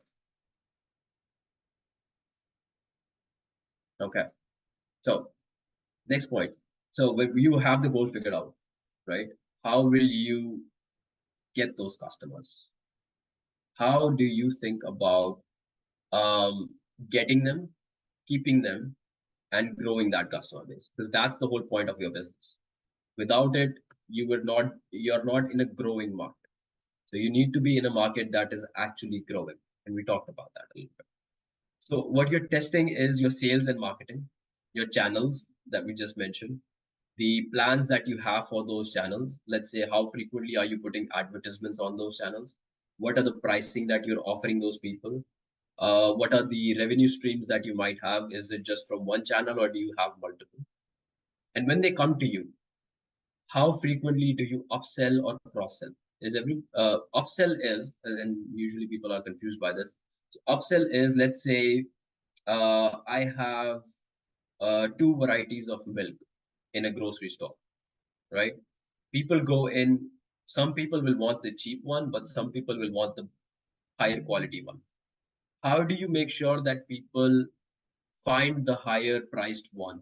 Okay. So next point. So when you have the goal figured out, right? How will you get those customers? How do you think about um, getting them, keeping them, and growing that customer base? Because that's the whole point of your business. Without it, you're not in a growing market. So you need to be in a market that is actually growing. And we talked about that a little bit. So what you're testing is your sales and marketing, your channels that we just mentioned, the plans that you have for those channels. Let's say, how frequently are you putting advertisements on those channels? What are the pricing that you're offering those people? What are the revenue streams that you might have? Is it just from one channel or do you have multiple? And when they come to you, how frequently do you upsell or cross sell? Is every upsell is, and usually people are confused by this. So upsell is, let's say, I have two varieties of milk in a grocery store, right? People go in, some people will want the cheap one, but some people will want the higher quality one. How do you make sure that people find the higher priced one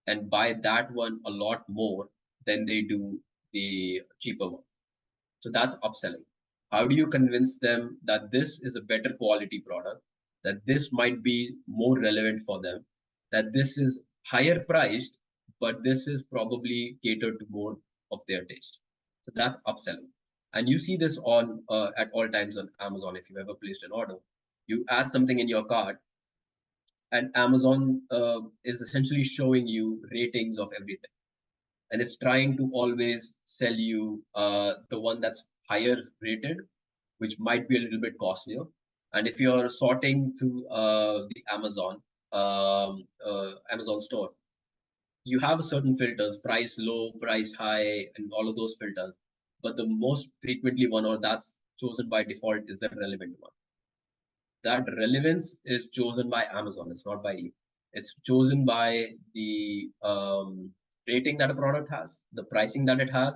and buy that one a lot more than they do the cheaper one? So that's upselling. How do you convince them that this is a better quality product, that this might be more relevant for them, that this is higher priced, but this is probably catered to more of their taste? So that's upselling. And you see this on at all times on Amazon. If you ever placed an order, you add something in your cart, and Amazon is essentially showing you ratings of everything, and it's trying to always sell you the one that's higher rated, which might be a little bit costlier. And if you're sorting through the Amazon store, you have certain filters: price low, price high, and all of those filters. But the most frequently one, or that's chosen by default, is the relevant one. That relevance is chosen by Amazon. It's not by you. It's chosen by the rating that a product has, the pricing that it has,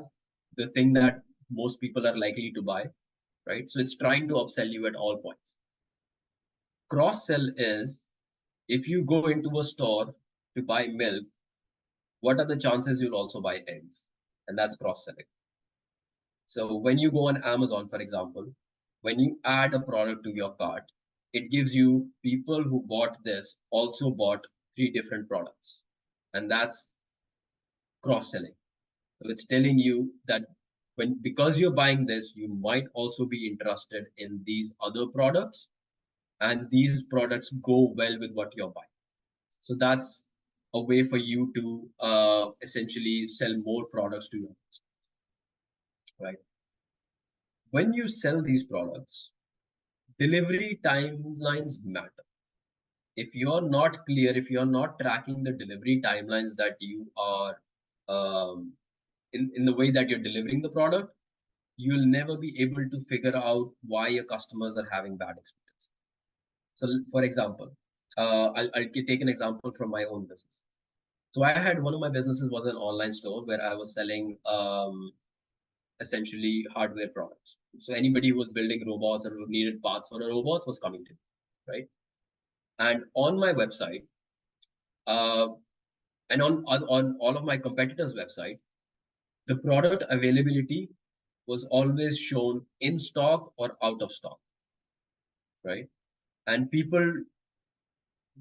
the thing that most people are likely to buy, right? So it's trying to upsell you at all points. Cross sell is, if you go into a store to buy milk, what are the chances you'll also buy eggs? And that's cross selling. So when you go on Amazon, for example, when you add a product to your cart, it gives you people who bought this also bought three different products. And that's cross selling. So it's telling you that because you're buying this, you might also be interested in these other products, and these products go well with what you're buying. So that's a way for you to essentially sell more products to your customers, right? When you sell these products, delivery timelines matter. If you're not clear, if you're not tracking the delivery timelines that you are in the way that you're delivering the product, you'll never be able to figure out why your customers are having bad experience. So, for example, I'll take an example from my own business. So I had one of my businesses was an online store where I was selling essentially hardware products. So anybody who was building robots or who needed parts for the robots was coming to me, right? And on my website, uh, and on all of my competitors' website, the product availability was always shown in stock or out of stock, right? And people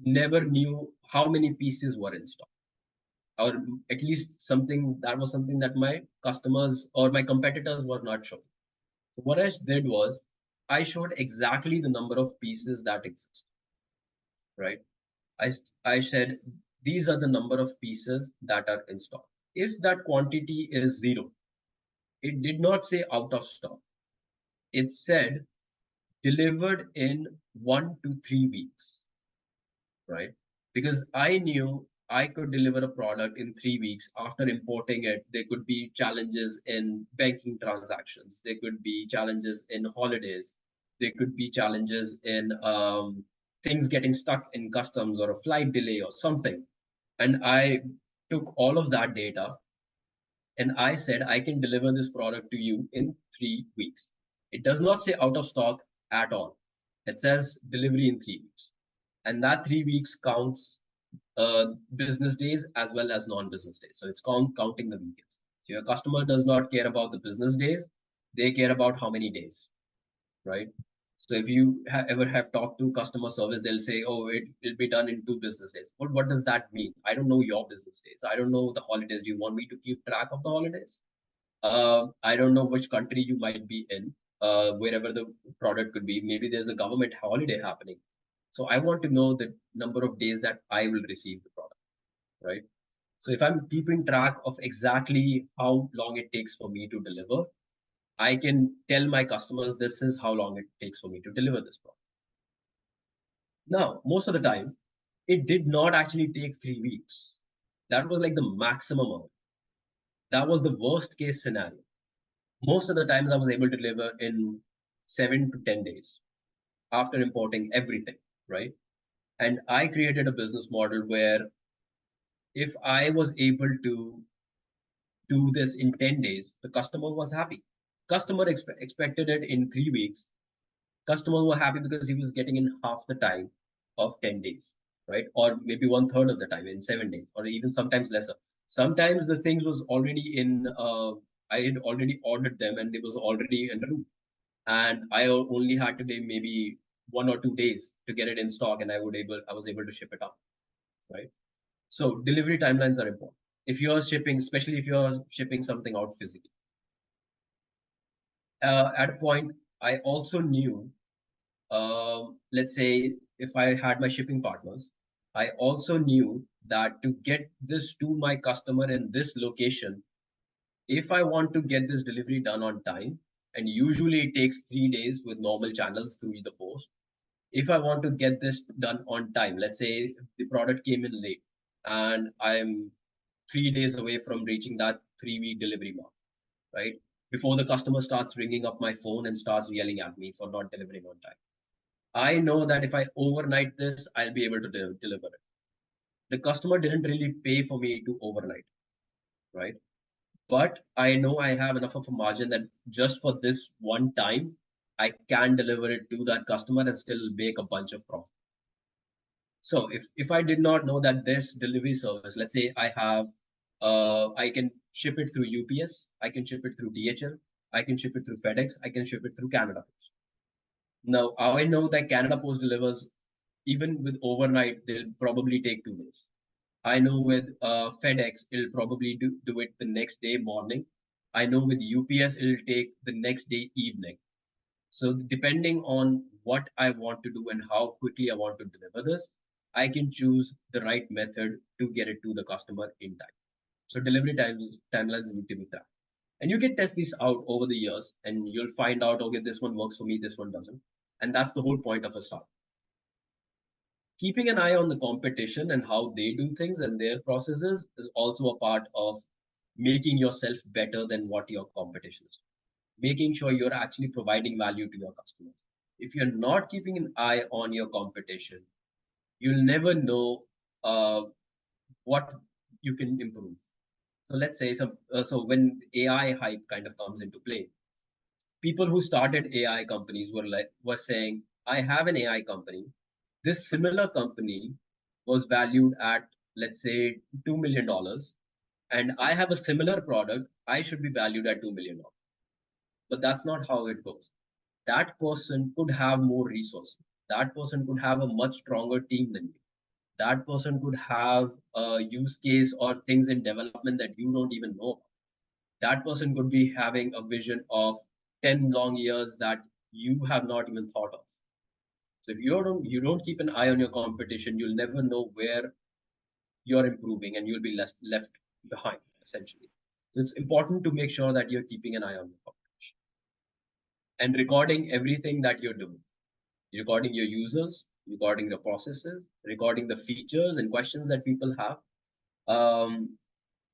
never knew how many pieces were in stock, or at least something that my customers or my competitors were not showing. So what I did was I showed exactly the number of pieces that exist, right? I, I said, these are the number of pieces that are in stock. If that quantity is zero, it did not say out of stock. It said delivered in 1 to 3 weeks, right? Because I knew I could deliver a product in 3 weeks after importing it. There could be challenges in banking transactions. There could be challenges in holidays. There could be challenges in things getting stuck in customs or a flight delay or something. And I took all of that data and I said, I can deliver this product to you in 3 weeks. It does not say out of stock at all. It says delivery in 3 weeks. And that 3 weeks counts business days as well as non-business days. So it's counting the weekends. So your customer does not care about the business days. They care about how many days, right? So if you ever have talked to customer service, they'll say, "Oh, it'll be done in 2 business days." But what does that mean? I don't know your business days. I don't know the holidays. Do you want me to keep track of the holidays? I don't know which country you might be in, wherever the product could be. Maybe there's a government holiday happening. So I want to know the number of days that I will receive the product, right? So if I'm keeping track of exactly how long it takes for me to deliver, I can tell my customers this is how long it takes for me to deliver this product. Now, most of the time, it did not actually take 3 weeks. That was like the maximum of it. That was the worst case scenario. Most of the times I was able to deliver in 7 to 10 days after importing everything, right? And I created a business model where if I was able to do this in 10 days, the customer was happy. Customer expected it in 3 weeks. Customers were happy because he was getting in half the time of 10 days, right? Or maybe one third of the time in 7 days, or even sometimes lesser. Sometimes the things was already I had already ordered them and it was already in the room. And I only had to take maybe 1 or 2 days to get it in stock, and I was able to ship it out, right? So delivery timelines are important. If you're shipping, especially if you're shipping something out physically, at a point, I also knew, let's say, if I had my shipping partners, I also knew that to get this to my customer in this location, if I want to get this delivery done on time, and usually it takes 3 days with normal channels through the post. If I want to get this done on time, let's say the product came in late and I'm 3 days away from reaching that 3 week delivery mark, right? Before the customer starts ringing up my phone and starts yelling at me for not delivering on time. I know that if I overnight this, I'll be able to deliver it. The customer didn't really pay for me to overnight, right? But I know I have enough of a margin that just for this one time, I can deliver it to that customer and still make a bunch of profit. So if I did not know that this delivery service, let's say I can ship it through UPS, I can ship it through DHL, I can ship it through FedEx, I can ship it through Canada Post. Now I know that Canada Post delivers even with overnight, they'll probably take 2 days. I know with FedEx, it'll probably do it the next day morning. I know with UPS, it'll take the next day evening. So depending on what I want to do and how quickly I want to deliver this, I can choose the right method to get it to the customer in time. So timelines need to be tracked. And you can test these out over the years and you'll find out, okay, this one works for me, this one doesn't. And that's the whole point of a start. Keeping an eye on the competition and how they do things and their processes is also a part of making yourself better than what your competition is. Making sure you're actually providing value to your customers. If you're not keeping an eye on your competition, you'll never know what you can improve. So let's say so when AI hype kind of comes into play, people who started AI companies were saying, I have an AI company. This similar company was valued at, let's say, $2 million, and I have a similar product. I should be valued at $2 million. But that's not how it goes. That person could have more resources. That person could have a much stronger team than you. That person could have a use case or things in development that you don't even know about. That person could be having a vision of 10 long years that you have not even thought of. So if you don't keep an eye on your competition, you'll never know where you're improving and you'll be left behind essentially. So it's important to make sure that you're keeping an eye on your competition and recording everything that you're doing, recording your users, recording the processes, recording the features and questions that people have.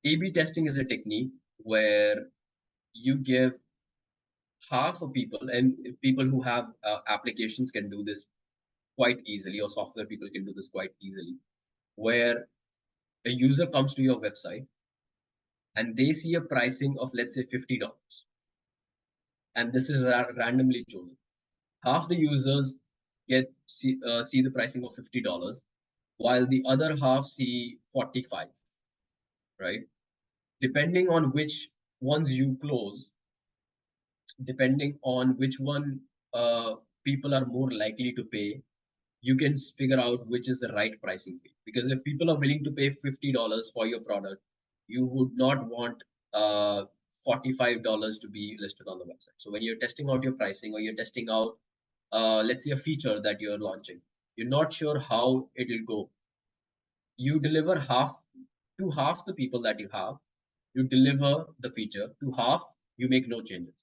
A/B testing is a technique where you give half of people, and people who have applications can do this quite easily, or software people can do this quite easily, where a user comes to your website and they see a pricing of, let's say, $50, and this is randomly chosen. Half the users see the pricing of $50, while the other half see 45, right? Depending on which ones you close, depending on which one people are more likely to pay, you can figure out which is the right pricing fee. Because if people are willing to pay $50 for your product, you would not want $45 to be listed on the website. So when you're testing out your pricing, or you're testing out, let's say, a feature that you're launching, you're not sure how it'll go. You deliver half the people that you have, you deliver the feature to half, you make no changes.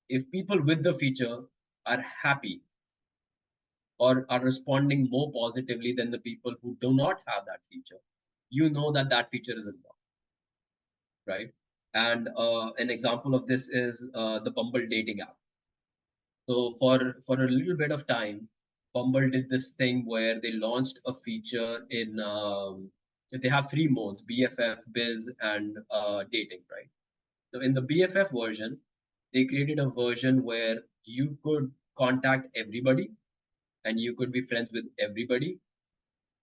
If people with the feature are happy or are responding more positively than the people who do not have that feature, you know that that feature is important, right? And an example of this is the Bumble dating app. So for a little bit of time, Bumble did this thing where they launched a feature in they have three modes: BFF, Biz, and dating, right? So in the BFF version, they created a version where you could contact everybody and you could be friends with everybody.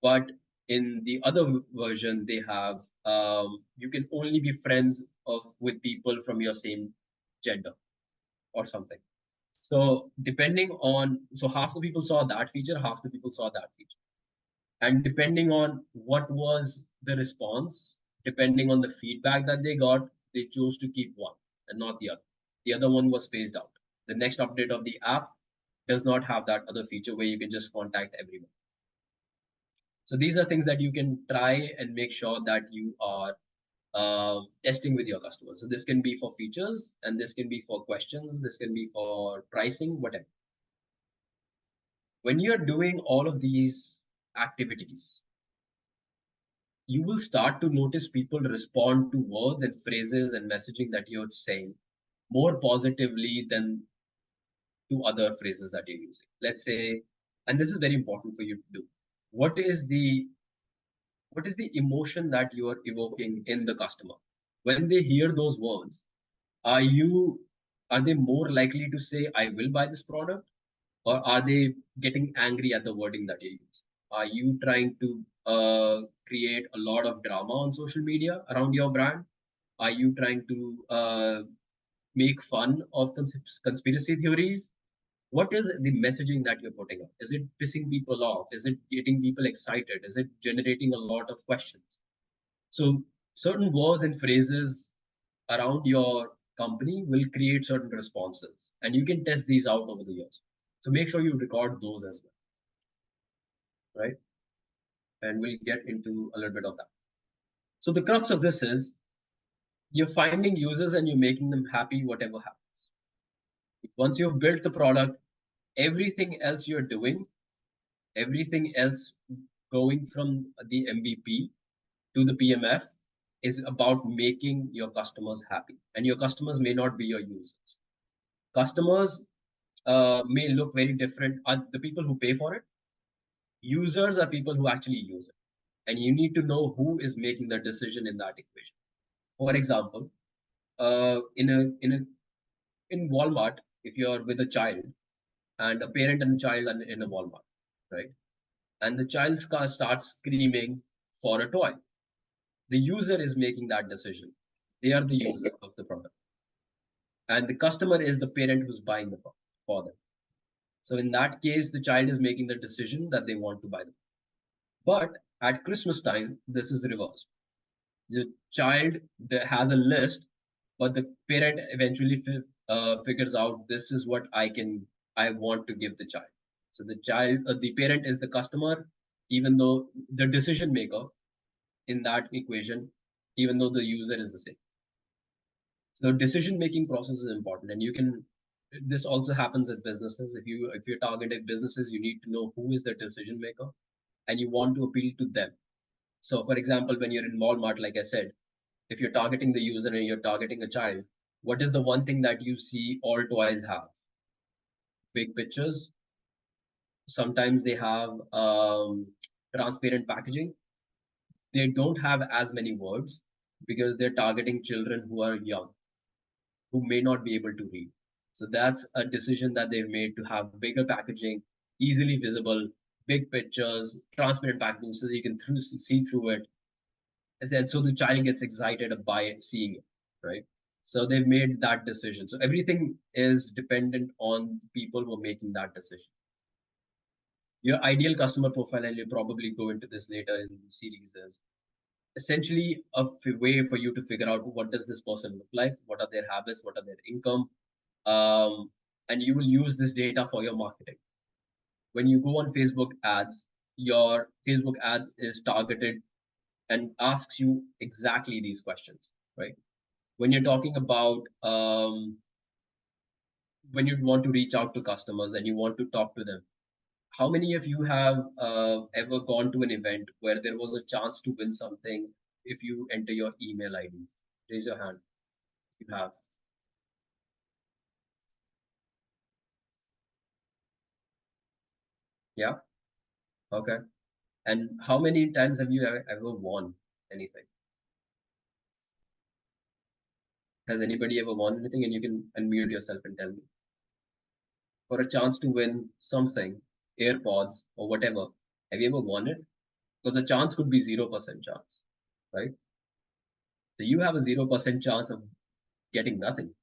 But in the other version, they have you can only be friends with people from your same gender or something. So depending on, so half the people saw that feature, half the people saw that feature. And depending on what was the response, depending on the feedback that they got, they chose to keep one and not the other. The other one was phased out. The next update of the app does not have that other feature where you can just contact everyone. So these are things that you can try and make sure that you are testing with your customers. So this can be for features, and this can be for questions, this can be for pricing, whatever. When you're doing all of these activities, you will start to notice people respond to words and phrases and messaging that you're saying more positively than to other phrases that you're using. Let's say, and this is very important for you to do. What is the emotion that you are evoking in the customer when they hear those words? Are you are they more likely to say, I will buy this product, or are they getting angry at the wording that you use? Are you trying to create a lot of drama on social media around your brand? Are you trying to make fun of conspiracy theories? What is the messaging that you're putting up? Is it pissing people off? Is it getting people excited? Is it generating a lot of questions? So certain words and phrases around your company will create certain responses, and you can test these out over the years. So make sure you record those as well, right? And we'll get into a little bit of that. So the crux of this is you're finding users and you're making them happy, whatever happens. Once you've built the product, everything else you're doing, everything else going from the MVP to the PMF is about making your customers happy. And your customers may not be your users. Customers may look very different. Are the people who pay for it? Users are people who actually use it. And you need to know who is making the decision in that equation. For example, in Walmart, if you're with a child and a parent and a child are in a Walmart, right? And the child starts screaming for a toy. The user is making that decision. They are the user of the product. And the customer is the parent who's buying the product for them. So in that case, the child is making the decision that they want to buy them. But at Christmas time, this is reversed. The child has a list, but the parent eventually figures out this is what I want to give the child. So the parent is the customer, even though the decision maker in that equation, even though the user is the same. So decision making process is important, and you can. This also happens at businesses. If you're targeting businesses, you need to know who is the decision maker, and you want to appeal to them. So, for example, when you're in Walmart, like I said, if you're targeting the user and you're targeting a child, what is the one thing that you see all toys have? Big pictures. Sometimes they have transparent packaging. They don't have as many words because they're targeting children who are young, who may not be able to read. So that's a decision that they've made to have bigger packaging, easily visible, big pictures, transparent packaging so that you can see through it. And so the child gets excited by seeing it, right? So they've made that decision. So everything is dependent on people who are making that decision. Your ideal customer profile, and you'll probably go into this later in the series, is essentially way for you to figure out what does this person look like, what are their habits, what are their income, um, and you will use this data for your marketing. When you go on Facebook ads, your Facebook ads is targeted and asks you exactly these questions, right? When you're talking about when you want to reach out to customers and you want to talk to them, how many of you have ever gone to an event where there was a chance to win something if you enter your email ID? Raise your hand if you have. Yeah? Okay. And how many times have you ever won anything? Has anybody ever won anything? And you can unmute yourself and tell me. For a chance to win something, AirPods or whatever, have you ever won it? Because the chance could be 0% chance, right? So you have a 0% chance of getting nothing,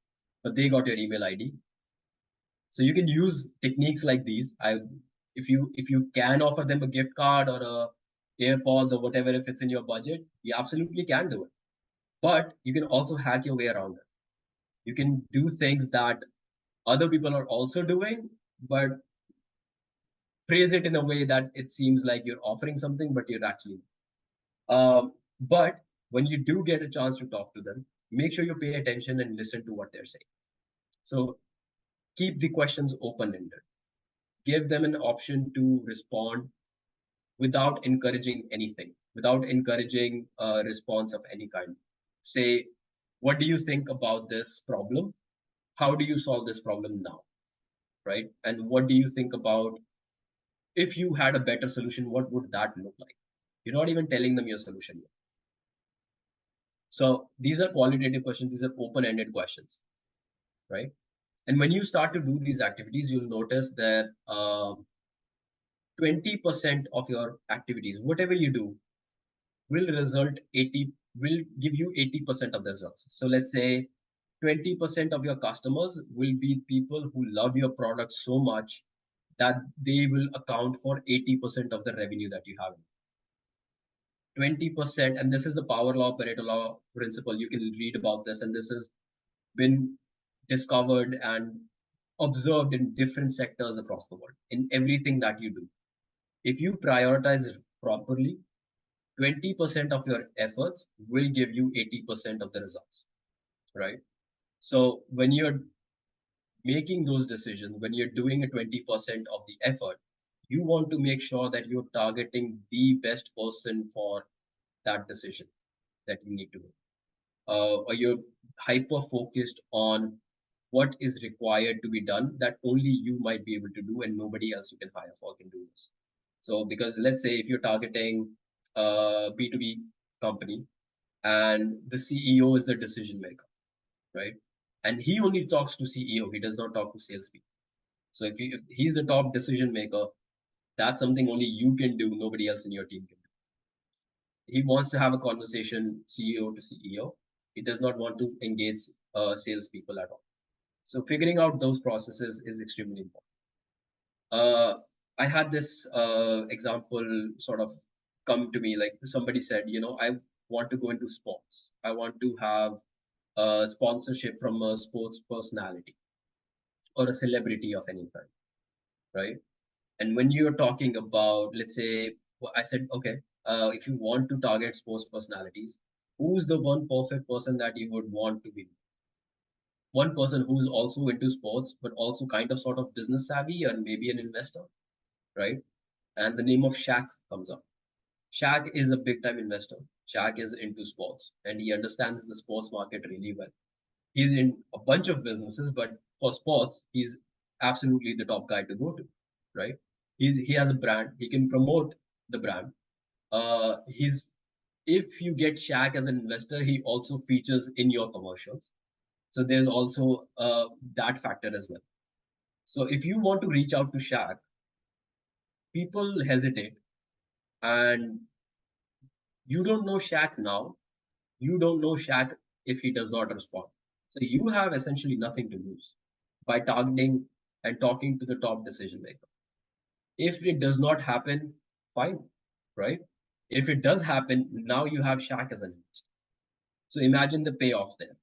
but they got your email ID. So you can use techniques like these. If you can offer them a gift card or a AirPods or whatever, if it's in your budget, you absolutely can do it. But you can also hack your way around it. You can do things that other people are also doing, but phrase it in a way that it seems like you're offering something, but you're actually. But when you do get a chance to talk to them, make sure you pay attention and listen to what they're saying. So keep the questions open-ended. Give them an option to respond without encouraging anything, without encouraging a response of any kind. Say, what do you think about this problem? How do you solve this problem now? Right? And what do you think about if you had a better solution, what would that look like? You're not even telling them your solution yet. So these are qualitative questions, these are open-ended questions, right? And when you start to do these activities, you'll notice that 20% of your activities, whatever you do, will result 80, will give you 80% of the results. So let's say 20% of your customers will be people who love your product so much that they will account for 80% of the revenue that you have. 20%, and this is the power law, Pareto law principle. You can read about this, and this has been discovered and observed in different sectors across the world, in everything that you do. If you prioritize it properly, 20% of your efforts will give you 80% of the results, right? So when you're making those decisions, when you're doing a 20% of the effort, you want to make sure that you're targeting the best person for that decision that you need to make. Or you're hyper focused on what is required to be done that only you might be able to do and nobody else you can hire for can do this. So because let's say if you're targeting a B2B company and the CEO is the decision maker, right? And he only talks to CEO, he does not talk to salespeople. So if he's the top decision maker, that's something only you can do, nobody else in your team can do. He wants to have a conversation CEO to CEO. He does not want to engage salespeople at all. So figuring out those processes is extremely important. I had this example sort of come to me, like somebody said, I want to go into sports. I want to have a sponsorship from a sports personality or a celebrity of any kind, right? And when you're talking about, let's say, well, I said, okay, if you want to target sports personalities, who's the one perfect person that you would want to be? One person who's also into sports, but also kind of sort of business savvy or maybe an investor, right? And the name of Shaq comes up. Shaq is a big time investor. Shaq is into sports and he understands the sports market really well. He's in a bunch of businesses, but for sports, he's absolutely the top guy to go to, right? He has a brand. He can promote the brand. He's If you get Shaq as an investor, he also features in your commercials. So there's also that factor as well. So if you want to reach out to Shaq, people hesitate, and you don't know Shaq now. You don't know Shaq if he does not respond. So you have essentially nothing to lose by targeting and talking to the top decision maker. If it does not happen, fine, right? If it does happen, now you have Shaq as an investor. So imagine the payoff there.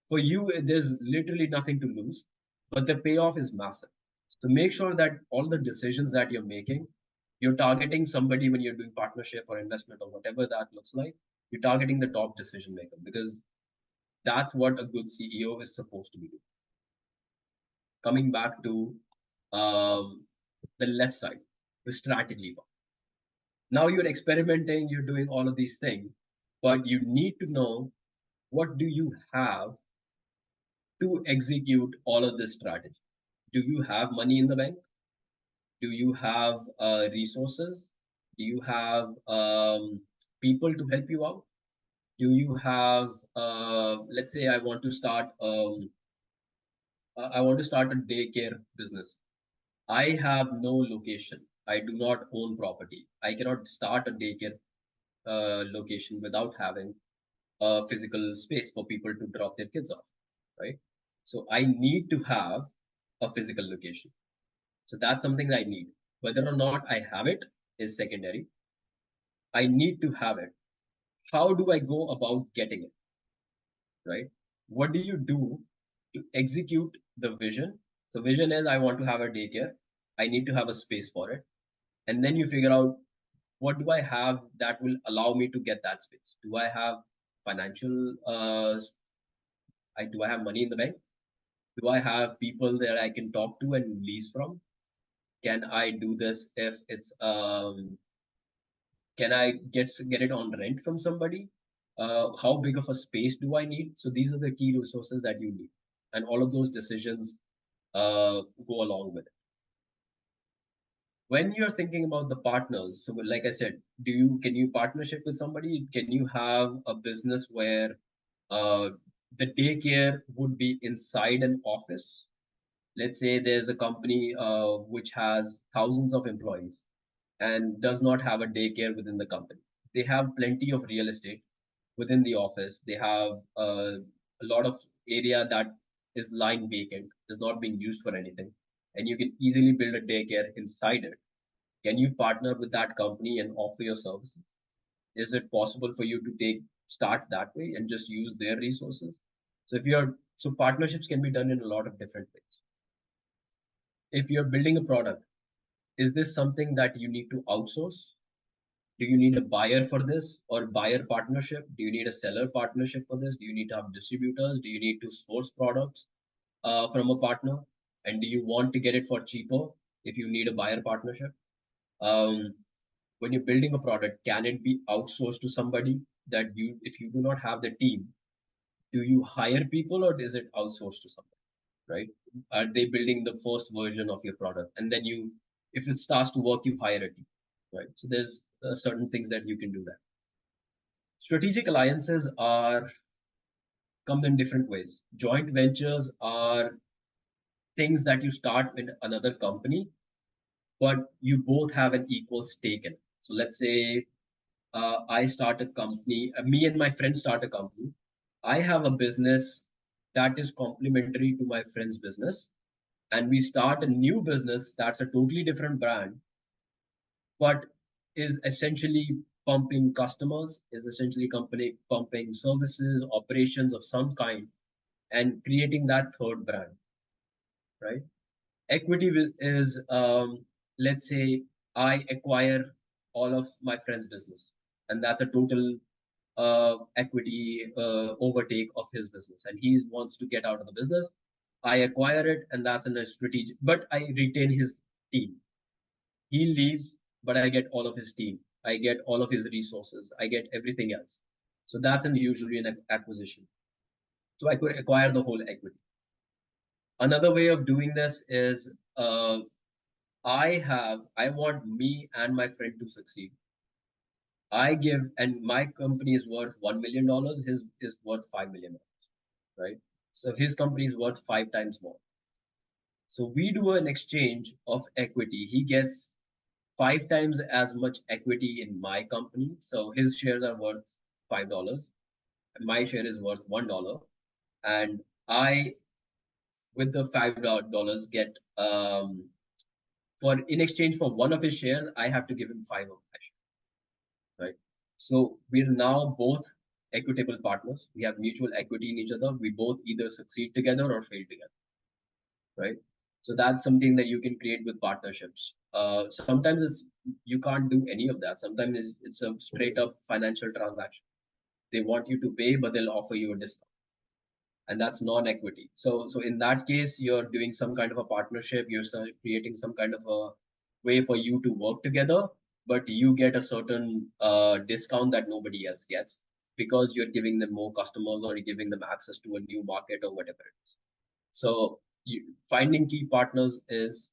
For you, there's literally nothing to lose, but the payoff is massive. So make sure that all the decisions that you're making, you're targeting somebody when you're doing partnership or investment or whatever that looks like. You're targeting the top decision maker because that's what a good CEO is supposed to be doing. Coming back to the left side, the strategy part. Now you're experimenting, you're doing all of these things, but you need to know what do you have to execute all of this strategy. Do you have money in the bank? Do you have resources? Do you have people to help you out? Do you have, let's say, I want to start a daycare business. I have no location. I do not own property. I cannot start a daycare location without having a physical space for people to drop their kids off, right? So I need to have a physical location. So that's something I need. Whether or not I have it is secondary. I need to have it. How do I go about getting it, right? What do you do to execute the vision? So vision is I want to have a daycare. I need to have a space for it. And then you figure out what do I have that will allow me to get that space? Do I have financial, do I have money in the bank? Do I have people that I can talk to and lease from? Can I do this if it's can I get it on rent from somebody? How big of a space do I need? So these are the key resources that you need, and all of those decisions go along with it. When you're thinking about the partners, so like I said, can you partnership with somebody? Can you have a business where uh, the daycare would be inside an office? Let's say there's a company which has thousands of employees and does not have a daycare within the company. They have plenty of real estate within the office. They have a lot of area that is lying vacant, is not being used for anything, and you can easily build a daycare inside it. Can you partner with that company and offer your services? Is it possible for you to start that way and just use their resources? So partnerships can be done in a lot of different ways. If you're building a product, is this something that you need to outsource? Do you need a buyer for this or buyer partnership? Do you need a seller partnership for this? Do you need to have distributors? Do you need to source products from a partner? And do you want to get it for cheaper if you need a buyer partnership? Um, when you're building a product, can it be outsourced to somebody if you do not have the team, do you hire people or is it outsourced to somebody, right? Are they building the first version of your product? And then if it starts to work, you hire a team, right? So there's certain things that you can do that. Strategic alliances are come in different ways. Joint ventures are things that you start with another company, but you both have an equal stake in it. So let's say I start a company, me and my friend start a company. I have a business that is complementary to my friend's business, and we start a new business that's a totally different brand, but is essentially pumping customers, is essentially company pumping services, operations of some kind, and creating that third brand, right? Equity is, let's say, I acquire all of my friend's business, and that's a total equity overtake of his business, and he wants to get out of the business. I acquire it, and that's in a strategic, but I retain his team. He leaves, but I get all of his team. I get all of his resources. I get everything else. So that's usually an acquisition. So I could acquire the whole equity. Another way of doing this is I want me and my friend to succeed. And my company is worth $1 million. His is worth $5 million, right? So his company is worth 5 times more. So we do an exchange of equity. He gets 5 times as much equity in my company. So his shares are worth $5, and my share is worth $1. And I, with the $5, get for in exchange for one of his shares, I have to give him five of my shares, So we're now both equitable partners. We have mutual equity in each other. We both either succeed together or fail together, right? So that's something that you can create with partnerships. Sometimes you can't do any of that. Sometimes it's a straight up financial transaction. They want you to pay, but they'll offer you a discount, and that's non-equity. So in that case, you're doing some kind of a partnership. You're creating some kind of a way for you to work together, but you get a certain discount that nobody else gets because you're giving them more customers or you're giving them access to a new market or whatever it is. So finding key partners is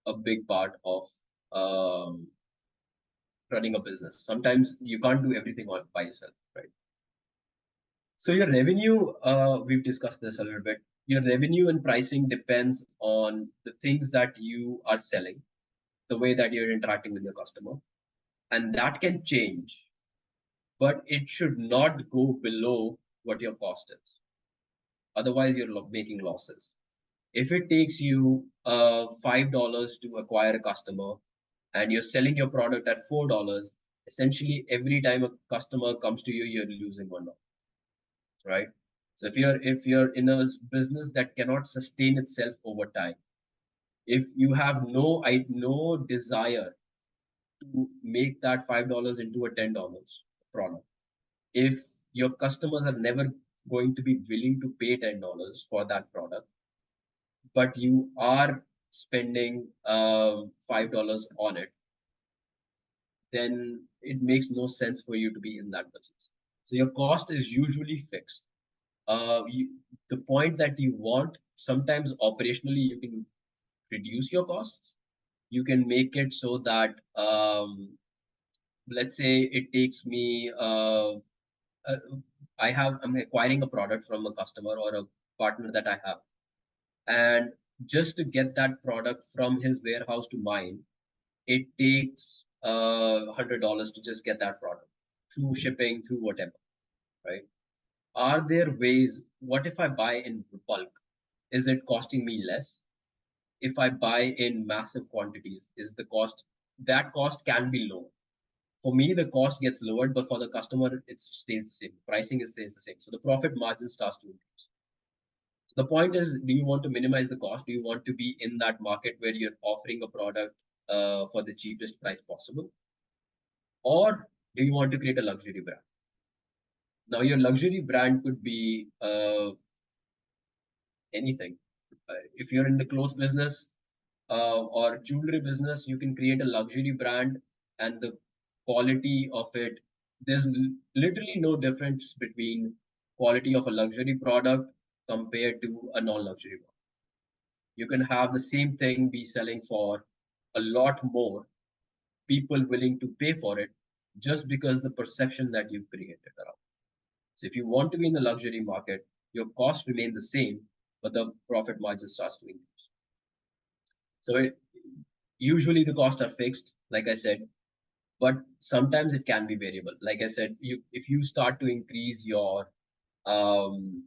a big part of um, running a business. Sometimes you can't do everything all by yourself, right? So your revenue, we've discussed this a little bit. Your revenue and pricing depends on the things that you are selling, the way that you're interacting with your customer, and that can change, but it should not go below what your cost is. Otherwise, you're making losses. If it takes you $5 to acquire a customer and you're selling your product at $4, essentially every time a customer comes to you, you're losing $1, right? So if you're in a business that cannot sustain itself over time, if you have no desire to make that $5 into a $10 product, if your customers are never going to be willing to pay $10 for that product, but you are spending $5 on it, then it makes no sense for you to be in that business. So your cost is usually fixed. The point that you want, sometimes operationally you can reduce your costs. You can make it so that, let's say it takes me, uh, I'm acquiring a product from a customer or a partner that I have, and just to get that product from his warehouse to mine, it takes $100 to just get that product through shipping, through whatever, right? Are there ways? What if I buy in bulk? Is it costing me less? If I buy in massive quantities, is the cost, that cost can be low. For me, the cost gets lowered, but for the customer, it stays the same. Pricing stays the same. So the profit margin starts to increase. So the point is, do you want to minimize the cost? Do you want to be in that market where you're offering a product for the cheapest price possible? Or do you want to create a luxury brand? Now, your luxury brand could be anything. If you're in the clothes business or jewelry business, you can create a luxury brand, and the quality of it, there's literally no difference between quality of a luxury product compared to a non-luxury one. You can have the same thing be selling for a lot more, people willing to pay for it just because the perception that you've created around. So if you want to be in the luxury market, your costs remain the same, but the profit margin starts to increase. So usually the costs are fixed, like I said, but sometimes it can be variable. Like I said, if you start to increase your um,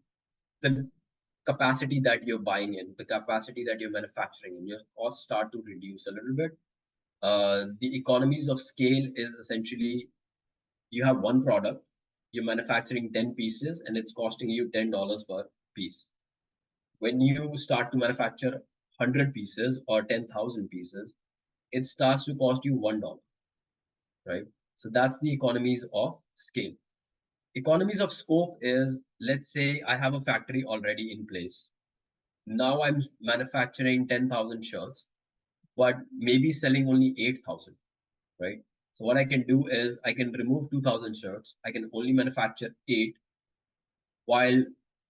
the capacity that you're buying in, the capacity that you're manufacturing in, your costs start to reduce a little bit. The economies of scale is essentially you have one product, you're manufacturing 10 pieces, and it's costing you $10 per piece. When you start to manufacture 100 pieces or 10,000 pieces, it starts to cost you $1, right? So that's the economies of scale. Economies of scope is, let's say I have a factory already in place. Now I'm manufacturing 10,000 shirts, but maybe selling only 8,000, right? So what I can do is I can remove 2,000 shirts. I can only manufacture eight, while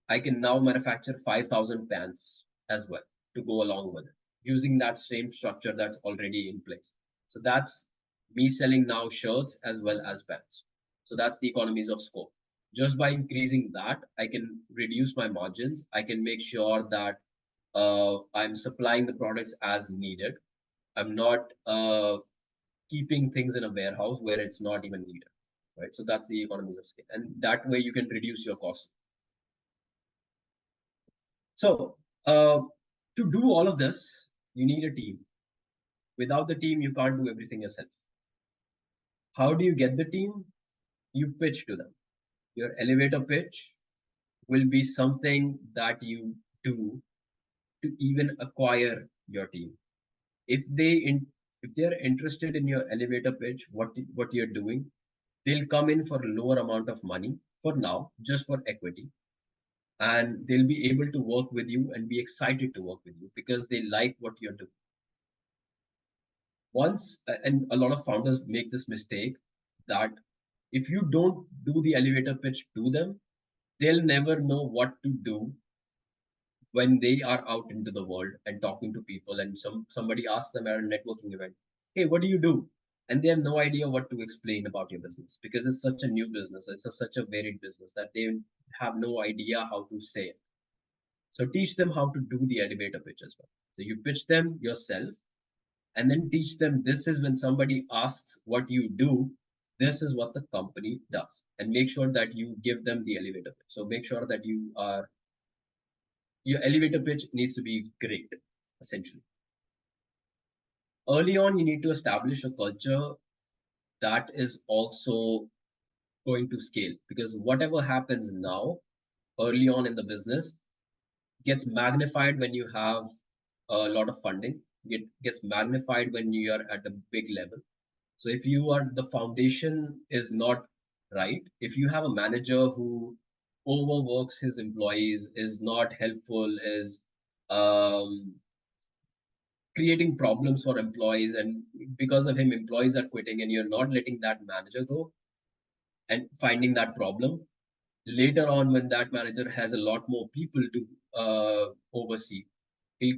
I can now manufacture 5,000 pants as well to go along with it, using that same structure that's already in place. So that's me selling now shirts as well as pants. So that's the economies of scope. Just by increasing that, I can reduce my margins. I can make sure that I'm supplying the products as needed. I'm not keeping things in a warehouse where it's not even needed, right? So that's the economies of scale, and that way you can reduce your cost. So, to do all of this, you need a team. Without the team, you can't do everything yourself. How do you get the team? you pitch to them. Your elevator pitch will be something that you do to even acquire your team. If if they are interested in your elevator pitch, what you're doing, they'll come in for a lower amount of money for now, just for equity, and they'll be able to work with you and be excited to work with you because they like what you're doing. And a lot of founders make this mistake that if you don't do the elevator pitch to them, they'll never know what to do when they are out into the world and talking to people, and somebody asks them at a networking event, hey, what do you do? And they have no idea what to explain about your business because it's such a new business, such a varied business that they have no idea how to say it. So teach them how to do the elevator pitch as well. So you pitch them yourself and then teach them, this is when somebody asks what you do, this is what the company does, and make sure that you give them the elevator pitch. So make sure that your elevator pitch needs to be great, essentially. Early on, you need to establish a culture that is also going to scale, because whatever happens now, early on in the business, gets magnified when you have a lot of funding. It gets magnified when you are at a big level. So if the foundation is not right, if you have a manager who overworks his employees, is not helpful, is um, creating problems for employees, and because of him employees are quitting, and you're not letting that manager go and finding that problem, later on when that manager has a lot more people to oversee, he'll,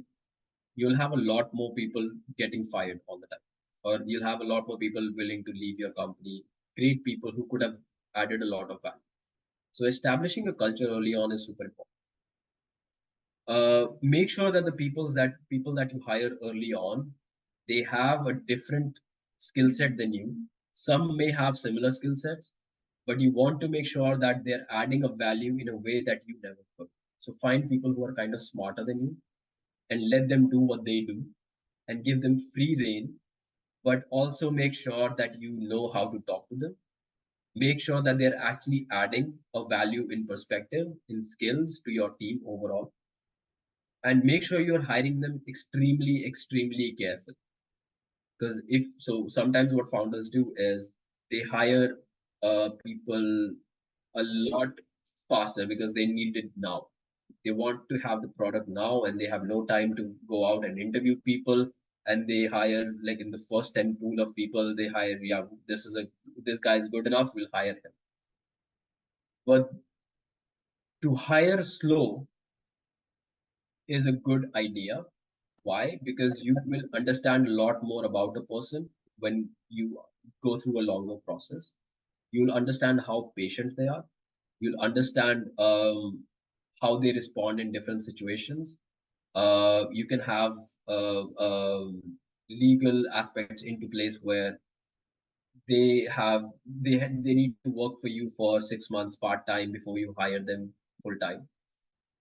you'll have a lot more people getting fired all the time, or you'll have a lot more people willing to leave your company, great people who could have added a lot of value. So establishing a culture early on is super important. Make sure that the people that you hire early on, they have a different skill set than you. Some may have similar skill sets, but you want to make sure that they're adding a value in a way that you never could. So find people who are kind of smarter than you and let them do what they do and give them free reign, but also make sure that you know how to talk to them. Make sure that they're actually adding a value in perspective, in skills to your team overall, and make sure you're hiring them extremely careful. Because if so, sometimes what founders do is they hire people a lot faster because they need it now. They want to have the product now and they have no time to go out and interview people, and they hire like in the first 10 pool of people they hire, yeah, this guy is good enough, we'll hire him. But to hire slow is a good idea. Why? Because you will understand a lot more about a person when you go through a longer process. You'll understand how patient they are. You'll understand how they respond in different situations. You can have legal aspects into place where they need to work for you for 6 months part time before you hire them full time.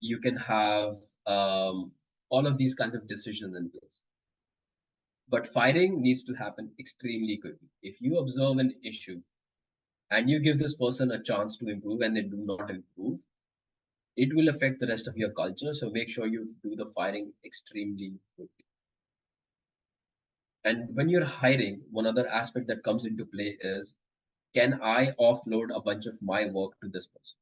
You can have all of these kinds of decisions in place. But firing needs to happen extremely quickly. If you observe an issue and you give this person a chance to improve and they do not improve, it will affect the rest of your culture. So make sure you do the firing extremely quickly. And when you're hiring, one other aspect that comes into play is, can I offload a bunch of my work to this person?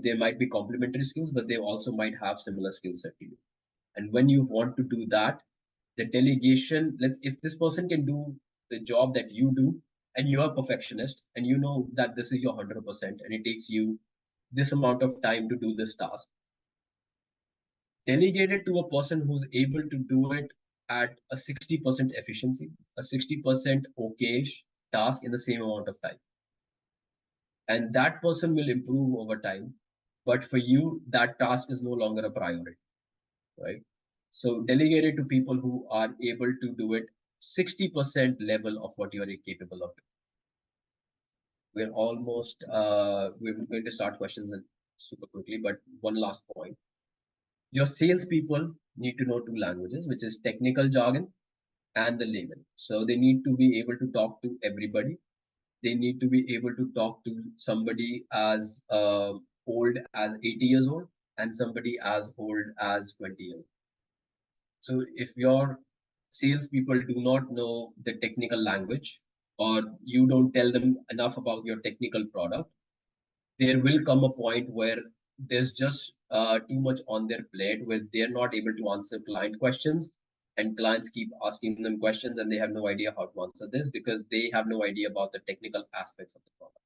They might be complementary skills, but they also might have similar skill set to you. And when you want to do that, the delegation, if this person can do the job that you do, and you're a perfectionist and you know that this is your 100% and it takes you this amount of time to do this task, delegate it to a person who's able to do it at a 60% efficiency, a 60% okayish task in the same amount of time. And that person will improve over time. But for you, that task is no longer a priority, right? So delegate it to people who are able to do it 60% level of what you are capable of. We're going to start questions super quickly, but one last point. Your salespeople need to know two languages, which is technical jargon and the layman. So they need to be able to talk to everybody. They need to be able to talk to somebody as old as 80 years old and somebody as old as 20 years. So if your salespeople do not know the technical language or you don't tell them enough about your technical product, there will come a point where there's just too much on their plate where they're not able to answer client questions and clients keep asking them questions and they have no idea how to answer this because they have no idea about the technical aspects of the product.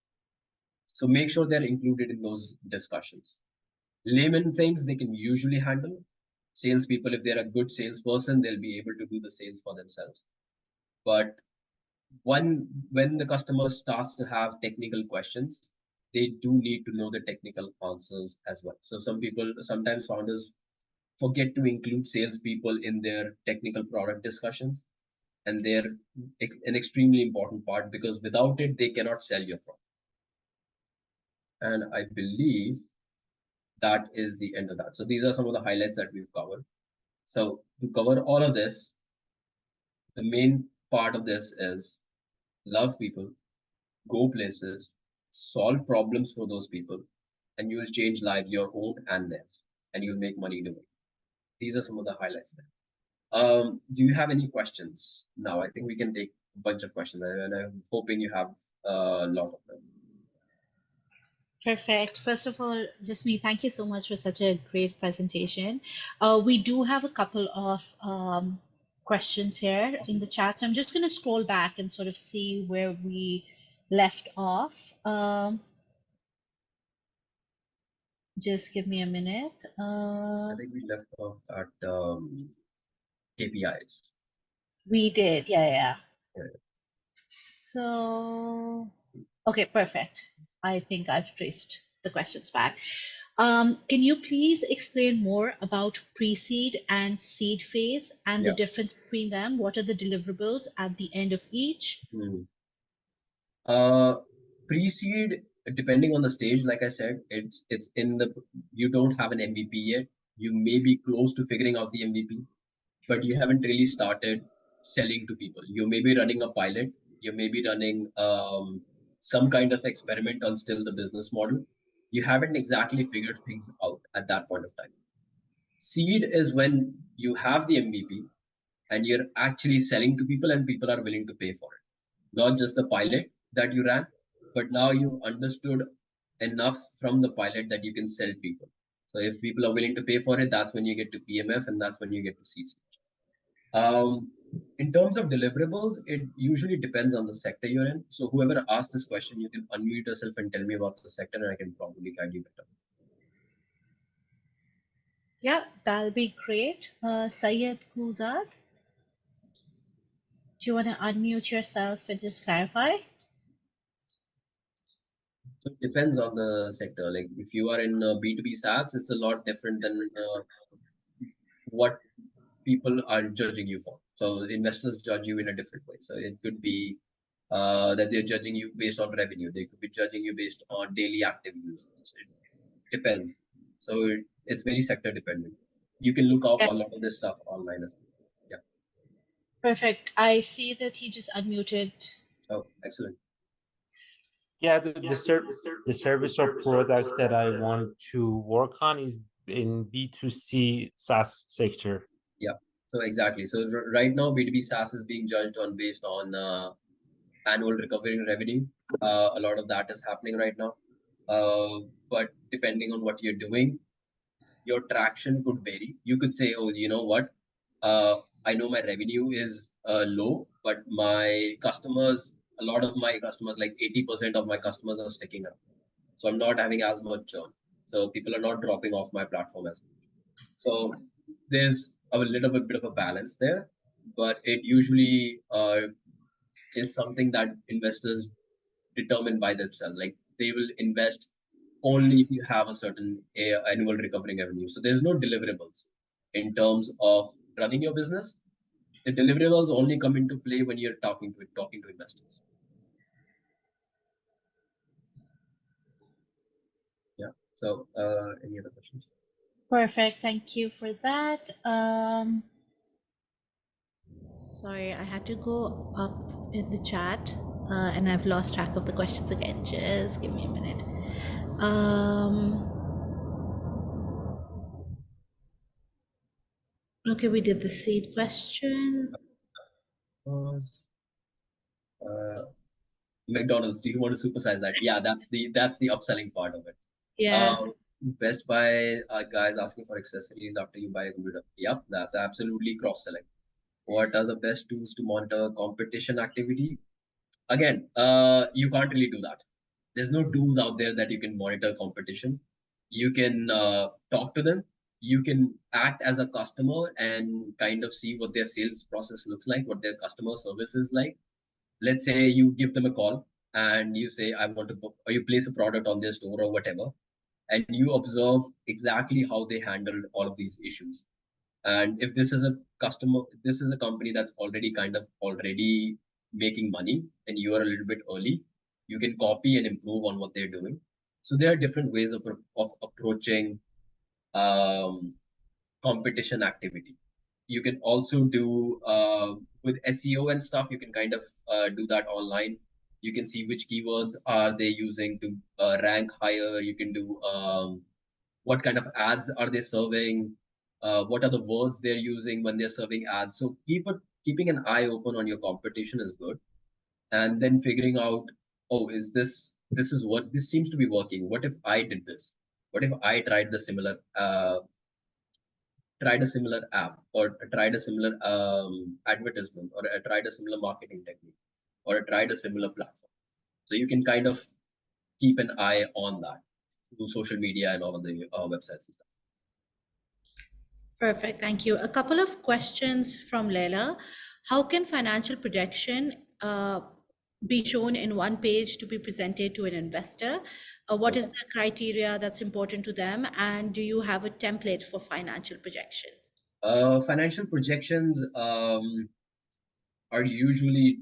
So make sure they're included in those discussions. Layman things they can usually handle. Salespeople, if they're a good salesperson, they'll be able to do the sales for themselves. But when the customer starts to have technical questions, they do need to know the technical answers as well. So sometimes founders forget to include salespeople in their technical product discussions, and they're an extremely important part because without it, they cannot sell your product. And I believe that is the end of that. So these are some of the highlights that we've covered. So to cover all of this, the main part of this is love people, go places, solve problems for those people, and you will change lives, your own and theirs, and you'll make money doing it. These are some of the highlights there. Do you have any questions now? I think we can take a bunch of questions, and I'm hoping you have a lot of them. Perfect. First of all, Jasmeet, thank you so much for such a great presentation. We do have a couple of questions here in Awesome. the chat. So I'm just going to scroll back and sort of see where we left off. Just give me a minute. I think we left off at KPIs. We did, yeah, yeah. Yeah. So, okay, perfect. I think I've traced the questions back. Can you please explain more about pre-seed and seed phase and the Yeah. difference between them? What are the deliverables at the end of each? Hmm. Uh, Pre-seed, depending on the stage, like I said, it's in the you don't have an MVP yet. You may be close to figuring out the MVP, but you haven't really started selling to people. You may be running a pilot. You may be running some kind of experiment on still the business model. You haven't exactly figured things out at that point of time. Seed is when you have the MVP and you're actually selling to people and people are willing to pay for it. Not just the pilot that you ran, but now you've understood enough from the pilot that you can sell people. So if people are willing to pay for it, that's when you get to PMF and that's when you get to seed stage. In terms of deliverables, it usually depends on the sector you're in. So whoever asked this question, you can unmute yourself and tell me about the sector and I can probably guide you better. Yeah, that'll be great. Syed Kuzad, do you want to unmute yourself and just clarify? So it depends on the sector. Like if you are in B2B SaaS, it's a lot different than what people are judging you for. So investors judge you in a different way. So it could be that they're judging you based on revenue. They could be judging you based on daily active users. It depends. So it's very sector dependent. You can look up Yeah, a lot of this stuff online as well. Yeah. perfect. I see that he just unmuted. Oh, excellent. Yeah, the service or product that I want to work on is in B2C SaaS sector. Yeah. So exactly. So right now, B2B SaaS is being judged on based on annual recurring revenue. A lot of that is happening right now. But depending on what you're doing, your traction could vary. You could say, oh, you know what? I know my revenue is low, but my customers, a lot of my customers, like 80% of my customers are sticking around. So I'm not having as much churn. So people are not dropping off my platform as much. So there's a little bit of a balance there, but it usually is something that investors determine by themselves. Like they will invest only if you have a certain annual recovering revenue. So there's no deliverables in terms of running your business. The deliverables only come into play when you're talking to investors. Yeah. So any other questions? Perfect. Thank you for that. Sorry, I had to go up in the chat. And I've lost track of the questions again. Just give me a minute. Okay, we did the seed question. McDonald's, do you want to supersize that? Yeah, that's the upselling part of it. Yeah. Best Buy guys asking for accessories after you buy a computer. Yep, that's absolutely cross-selling. What are the best tools to monitor competition activity? Again, you can't really do that. There's no tools out there that you can monitor competition. You can talk to them. You can act as a customer and kind of see what their sales process looks like, what their customer service is like. Let's say you give them a call and you say, I want to book, or you place a product on their store or whatever, and you observe exactly how they handled all of these issues. And if this is a customer, this is a company that's already making money and you are a little bit early, you can copy and improve on what they're doing. So there are different ways of approaching um, competition activity. You can also do with SEO and stuff, you can kind of do that online. You can see which keywords are they using to rank higher. You can do what kind of ads are they serving, what are the words they're using when they're serving ads. So keeping an eye open on your competition is good, and then figuring out, oh, this seems to be working. What if I did this? What if I tried a similar app, or tried a similar advertisement, or tried a similar marketing technique, or tried a similar platform? So you can kind of keep an eye on that through social media and all of the websites and stuff. Perfect. Thank you. A couple of questions from Leila. How can financial projection be shown in one page to be presented to an investor? What is the criteria that's important to them? And do you have a template for financial projection? Financial projections are usually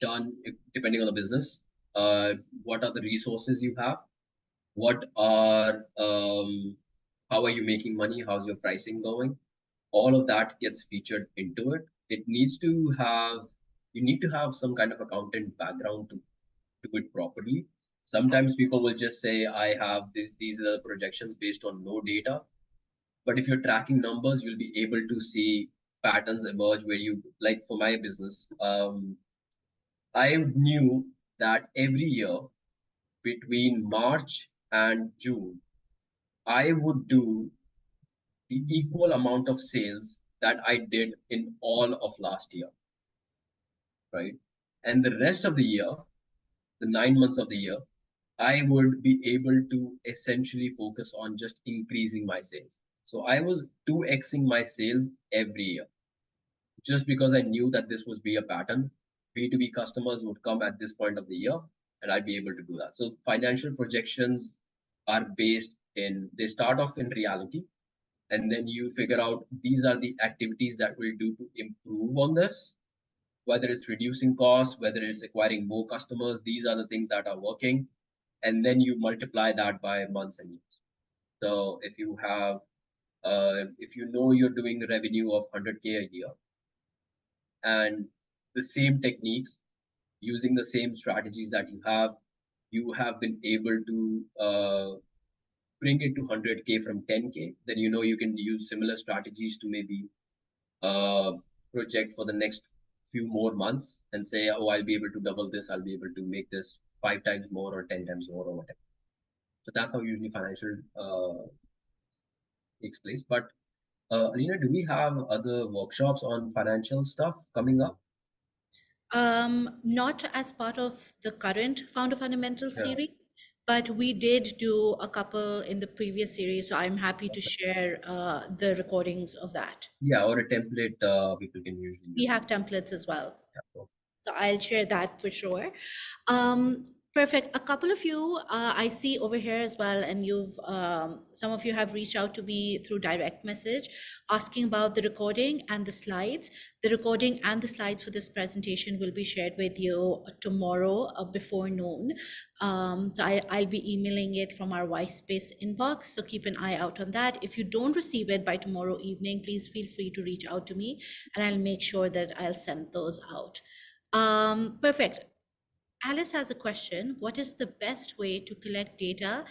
done depending on the business. What are the resources you have? What are how are you making money? How's your pricing going? All of that gets featured into it. You need to have some kind of accountant background to do it properly. Sometimes people will just say, I have these are the projections based on no data. But if you're tracking numbers, you'll be able to see patterns emerge where you, like for my business, I knew that every year between March and June, I would do the equal amount of sales that I did in all of last year, right? And the rest of the year, the 9 months of the year, I would be able to essentially focus on just increasing my sales. So I was 2xing my sales every year just because I knew that this would be a pattern. B2B customers would come at this point of the year and I'd be able to do that. So financial projections are they start off in reality, and then you figure out these are the activities that we'll do to improve on this, whether it's reducing costs, whether it's acquiring more customers. These are the things that are working, and then you multiply that by months and years. So if you know you're doing a revenue of 100K a year, and the same techniques, using the same strategies that you have been able to bring it to 100K from 10K, then you know you can use similar strategies to maybe uh, project for the next few more months and say, oh, I'll be able to double this, I'll be able to make this 5 times more or 10 times more or whatever. So that's how usually financial takes place. But Alina, do we have other workshops on financial stuff coming up? Not as part of the current Founder Fundamentals Yeah. series, but we did do a couple in the previous series. So I'm happy to share the recordings of that. Yeah, or a template people can usually We use. have templates as well. Yeah. So I'll share that for sure. Perfect. A couple of you I see over here as well, and some of you have reached out to me through direct message asking about the recording and the slides. The recording and the slides for this presentation will be shared with you tomorrow before noon. So I'll be emailing it from our Whitespace inbox. So keep an eye out on that. If you don't receive it by tomorrow evening, please feel free to reach out to me, and I'll make sure that I'll send those out. Perfect. Alice has a question. What is the best way to collect data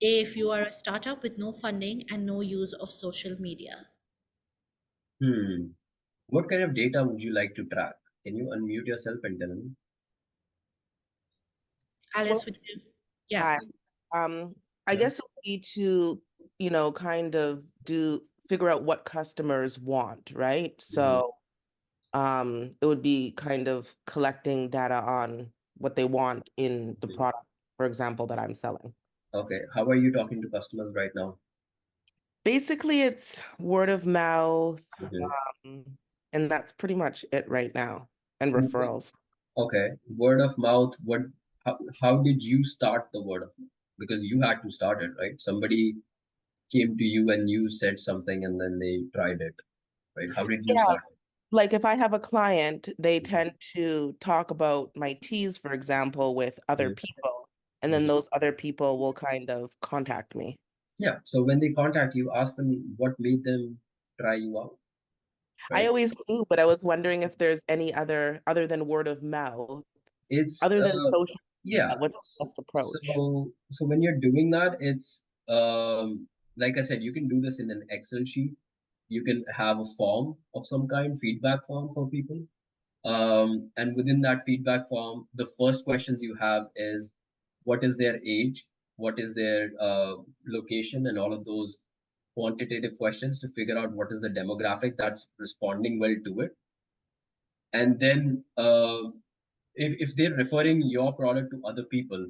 if you are a startup with no funding and no use of social media? Hmm. What kind of data would you like to track? Can you unmute yourself and tell me? Alice, Well, would you? Yeah. I I Yeah. guess it would be to, kind of figure out what customers want, right? Mhm. So it would be kind of collecting data on what they want in the Mhm. product, for example, that I'm selling. Okay. How are you talking to customers right now? Basically, it's word of mouth, Mhm. and that's pretty much it right now, and referrals. Okay. Word of mouth. How did you start the word of mouth? Because you had to start it, right? Somebody came to you and you said something and then they tried it, right? How did you Yeah, start like if I have a client, they it? tend to talk about my teas, for example, with other Mhm. people, and then Mhm. those other people will kind of contact me. Yeah. So when they contact you, ask them what made them try you out, I right? always do, but I was wondering if there's any other than word of mouth, It's other than social yeah. media, what's the best approach? So when you're doing that, it's like I said, you can do this in an Excel sheet. You can have a form of some kind, feedback form for people. And within that feedback form, the first questions you have is what is their age, what is their location, and all of those quantitative questions to figure out what is the demographic that's responding well to it. And then if they're referring your product to other people,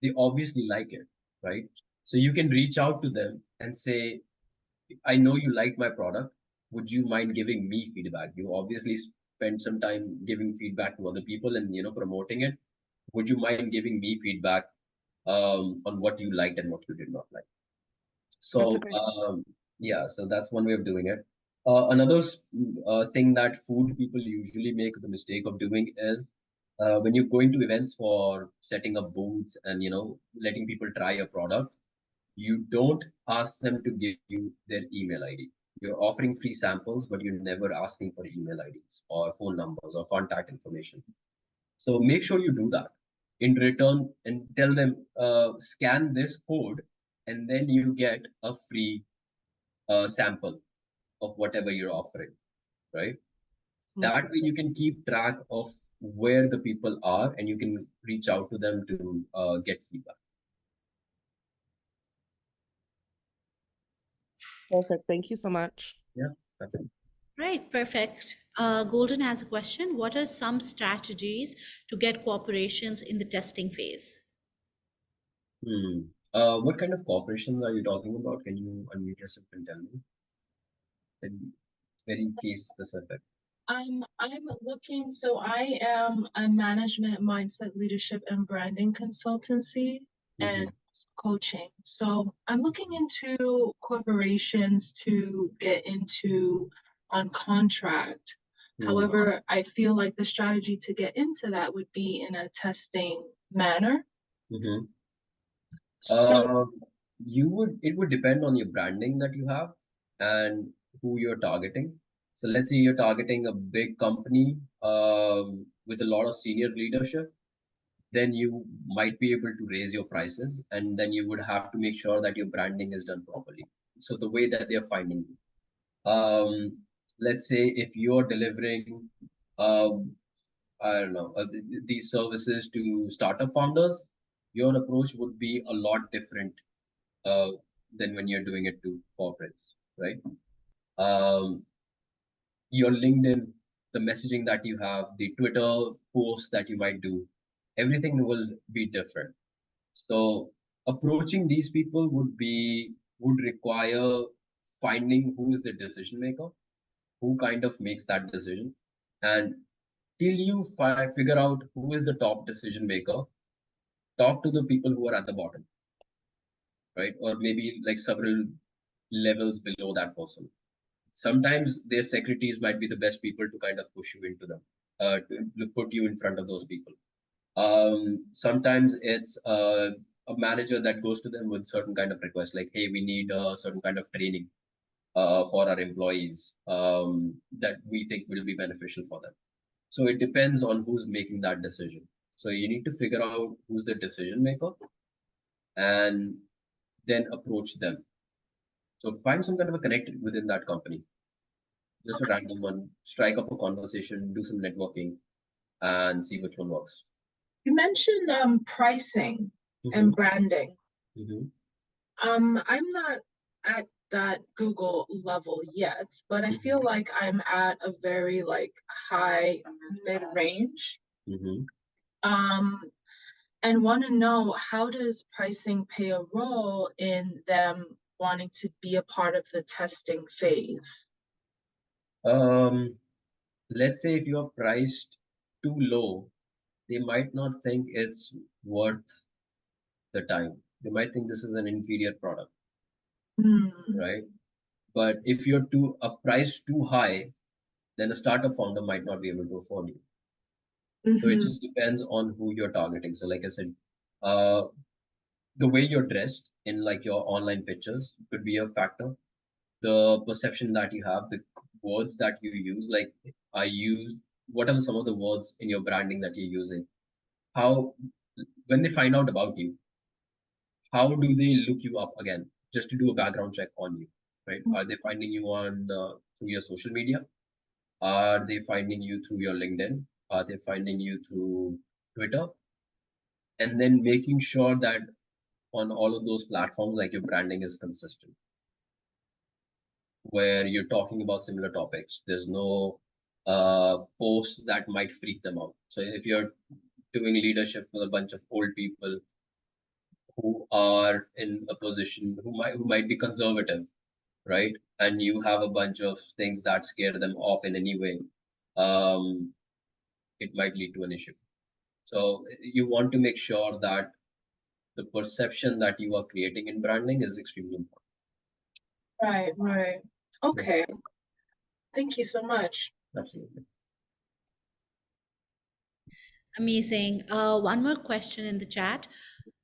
they obviously like it, right? So you can reach out to them and say, I know you like my product. Would you mind giving me feedback? You obviously spend some time giving feedback to other people and promoting it. Would you mind giving me feedback on what you liked and what you did not like? That's a So great. yeah, so that's one way of doing it. Another thing that food people usually make the mistake of doing is when you're going to events for setting up booths and letting people try a product, you don't ask them to give you their email ID. You're offering free samples, but you're never asking for email IDs or phone numbers or contact information. So make sure you do that in return and tell them scan this code and then you get a free sample of whatever you're offering, right? That Okay. way you can keep track of where the people are and you can reach out to them to get feedback. Perfect. Thank you so much. Yeah. Okay. Right, perfect. Golden has a question. What are some strategies to get corporations in the testing phase? Hmm. What kind of corporations are you talking about? Can you unmute yourself and tell me? It's very case specific. I'm looking, so I am a management mindset leadership and branding consultancy and Mm-hmm. coaching. So I'm looking into corporations to get into on contract. Hmm. However, I feel like the strategy to get into that would be in a testing manner. Mm-hmm. So Um, it would depend on your branding that you have and who you're targeting. So let's say you're targeting a big company with a lot of senior leadership, then you might be able to raise your prices, and then you would have to make sure that your branding is done properly. So the way that they're finding you. Let's say if you're delivering, I don't know, these services to startup founders, your approach would be a lot different uh, than when you're doing it to corporates, right? Um, your LinkedIn, the messaging that you have, the Twitter posts that you might do, everything will be different. So approaching these people would require finding who is the decision maker, who kind of makes that decision, and till you figure out who is the top decision maker, talk to the people who are at the bottom, right? Or maybe like several levels below that person. Sometimes their secretaries might be the best people to kind of push you into them, to put you in front of those people. Sometimes it's a manager that goes to them with certain kind of requests, like, hey, we need a certain kind of training for our employees that we think will be beneficial for them. So it depends on who's making that decision. So you need to figure out who's the decision maker and then approach them. So find some kind of a connect within that company, just a Okay. random one, strike up a conversation, do some networking, and see which one works. You mentioned pricing Mm-hmm. and branding. Mm-hmm. I'm not at that Google level yet, but I feel Mm-hmm. like I'm at a very like high mid-range. Mm-hmm. Um, and want to know, how does pricing play a role in them wanting to be a part of the testing phase? Let's say if you are priced too low, they might not think it's worth the time. They might think this is an inferior product, Hmm. right? But if you're too a price too high, then a startup founder might not be able to afford you. So it Mm-hmm. just depends on who you're targeting. So like I said, uh, the way you're dressed in like your online pictures could be a factor. The perception that you have, the words that you use, like I use, what are some of the words in your branding that you're using? How, when they find out about you, how do they look you up again? Just to do a background check on you, right? Are they finding you on through your social media? Are they finding you through your LinkedIn? Are they finding you through Twitter? And then making sure that on all of those platforms, like your branding is consistent, where you're talking about similar topics. There's no posts that might freak them out. So if you're doing leadership with a bunch of old people who are in a position who might be conservative, right? And you have a bunch of things that scare them off in any way, um, it might lead to an issue. So you want to make sure that the perception that you are creating in branding is extremely important. Right, right. Yeah, Okay. Thank you so much. absolutely. Amazing. One more question in the chat.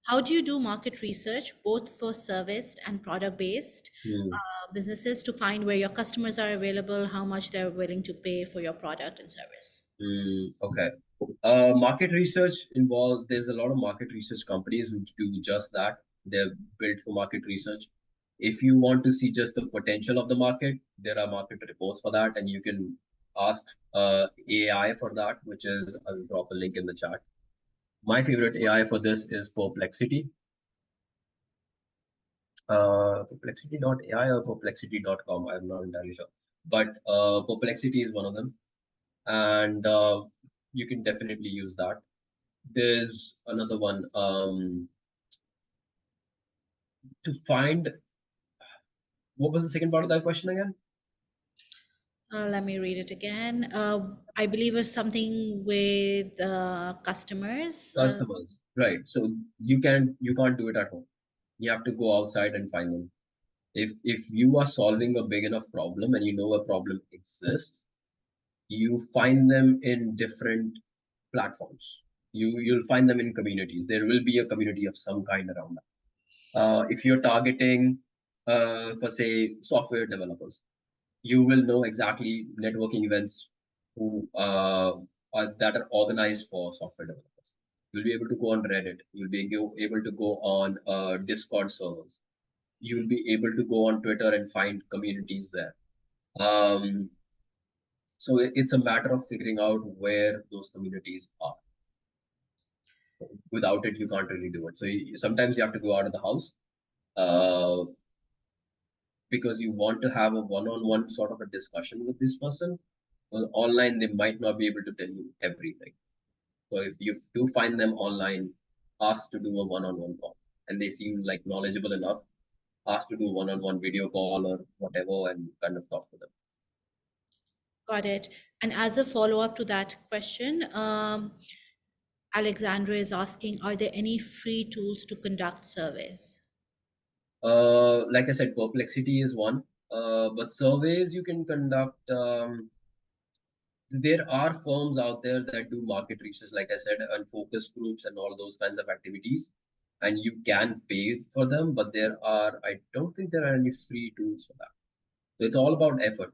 How do you do market research, both for service and product based Hmm. businesses, to find where your customers are available, how much they're willing to pay for your product and service? Okay. Market research involves, there's a lot of market research companies who do just that. They're built for market research. If you want to see just the potential of the market, there are market reports for that, and you can ask AI for that, which is, I'll drop a link in the chat. My favorite AI for this is Perplexity. Perplexity.ai or perplexity.com, I'm not entirely sure. But Perplexity is one of them, and you can definitely use that. There's another one, to find, what was the second part of that question again? Let me read it again. I believe it's something with customers. Customers, right? So you can't do it at home. You have to go outside and find them. If you are solving a big enough problem and you know a problem exists, you find them in different platforms. You'll find them in communities. There will be a community of some kind around that. If you're targeting, for say, software developers, you will know exactly networking events who that are organized for software developers. You'll be able to go on Reddit. You'll be able to go on Discord servers. You'll be able to go on Twitter and find communities there. Um, so it's a matter of figuring out where those communities are. Without it, you can't really do it. So sometimes you have to go out of the house, uh, because you want to have a one-on-one sort of a discussion with this person. Well, online, they might not be able to tell you everything. So if you do find them online, ask to do a one-on-one call, and they seem like knowledgeable enough, ask to do a one-on-one video call or whatever, and kind of talk to them. Got it. And as a follow-up to that question, Alexandra is asking, are there any free tools to conduct surveys? Like I said, Perplexity is one, but surveys you can conduct. There are firms out there that do market research, like I said, and focus groups and all those kinds of activities, and you can pay for them. But I don't think there are any free tools for that. So it's all about effort,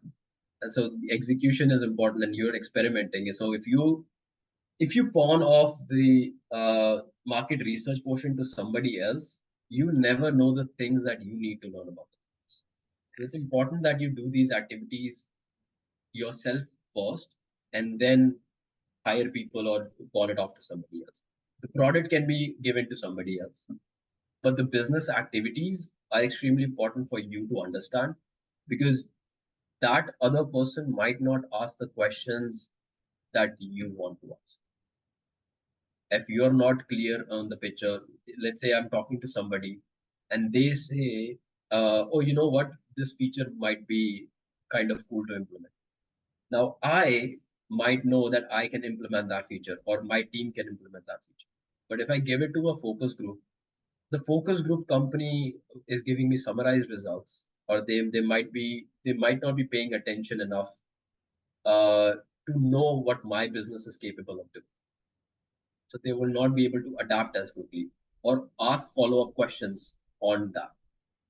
and so the execution is important, and you're experimenting. So if you If you pawn off the market research portion to somebody else, you never know the things that you need to learn about it. So it's important that you do these activities yourself first and then hire people or pawn it off to somebody else. The product can be given to somebody else, but the business activities are extremely important for you to understand, because that other person might not ask the questions that you want to ask. If you're not clear on the picture, let's say I'm talking to somebody and they say, oh, you know what, this feature might be kind of cool to implement. Now, I might know that I can implement that feature or my team can implement that feature. But if I give it to a focus group, the focus group company is giving me summarized results, or they might not be paying attention enough uh, to know what my business is capable of doing. So they will not be able to adapt as quickly or ask follow-up questions on that.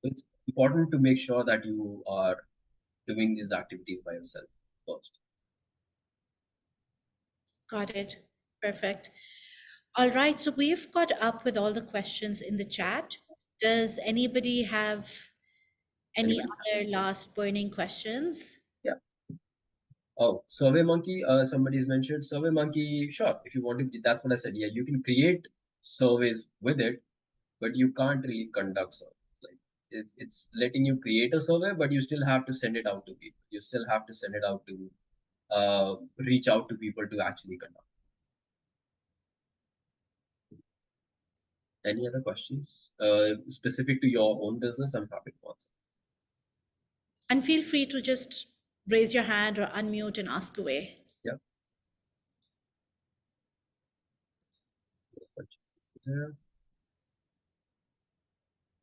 So it's important to make sure that you are doing these activities by yourself first. Got it. Perfect. All right, so we've got up with all the questions in the chat. Does anybody have any Anybody? other last burning questions? Yeah. Oh, Survey Monkey, somebody's mentioned Survey Monkey. Sure, if you want to, that's what I said. Yeah, you can create surveys with it, but you can't really conduct surveys. Like it's letting you create a survey, but you still have to send it out to people. You still have to send it out to reach out to people to actually conduct. Any other questions specific to your own business? I'm happy to answer. And feel free to just raise your hand or unmute and ask away. Yeah. Yeah.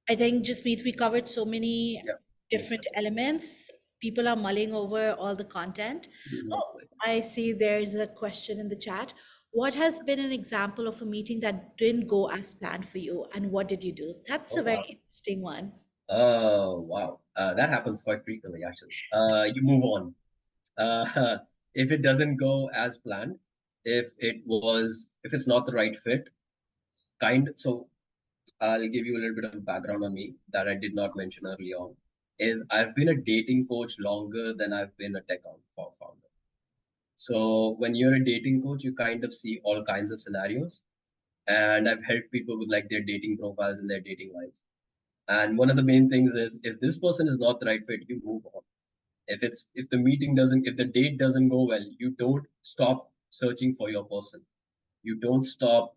I think, Jasmeet, we covered so many Yeah. different elements. People are mulling over all the content. That's Oh, right. I see there's a question in the chat. What has been an example of a meeting that didn't go as planned for you, and what did you do? That's Oh a very wow. interesting one. Oh wow. That happens quite frequently actually. You move on. If it doesn't go as planned, if it's not the right fit, so I'll give you a little bit of background on me that I did not mention early on. Is I've been a dating coach longer than I've been a tech founder. So when you're a dating coach, you kind of see all kinds of scenarios, and I've helped people with like their dating profiles and their dating lives. And one of the main things is if this person is not the right fit, you move on. If the date doesn't go well, you don't stop searching for your person. You don't stop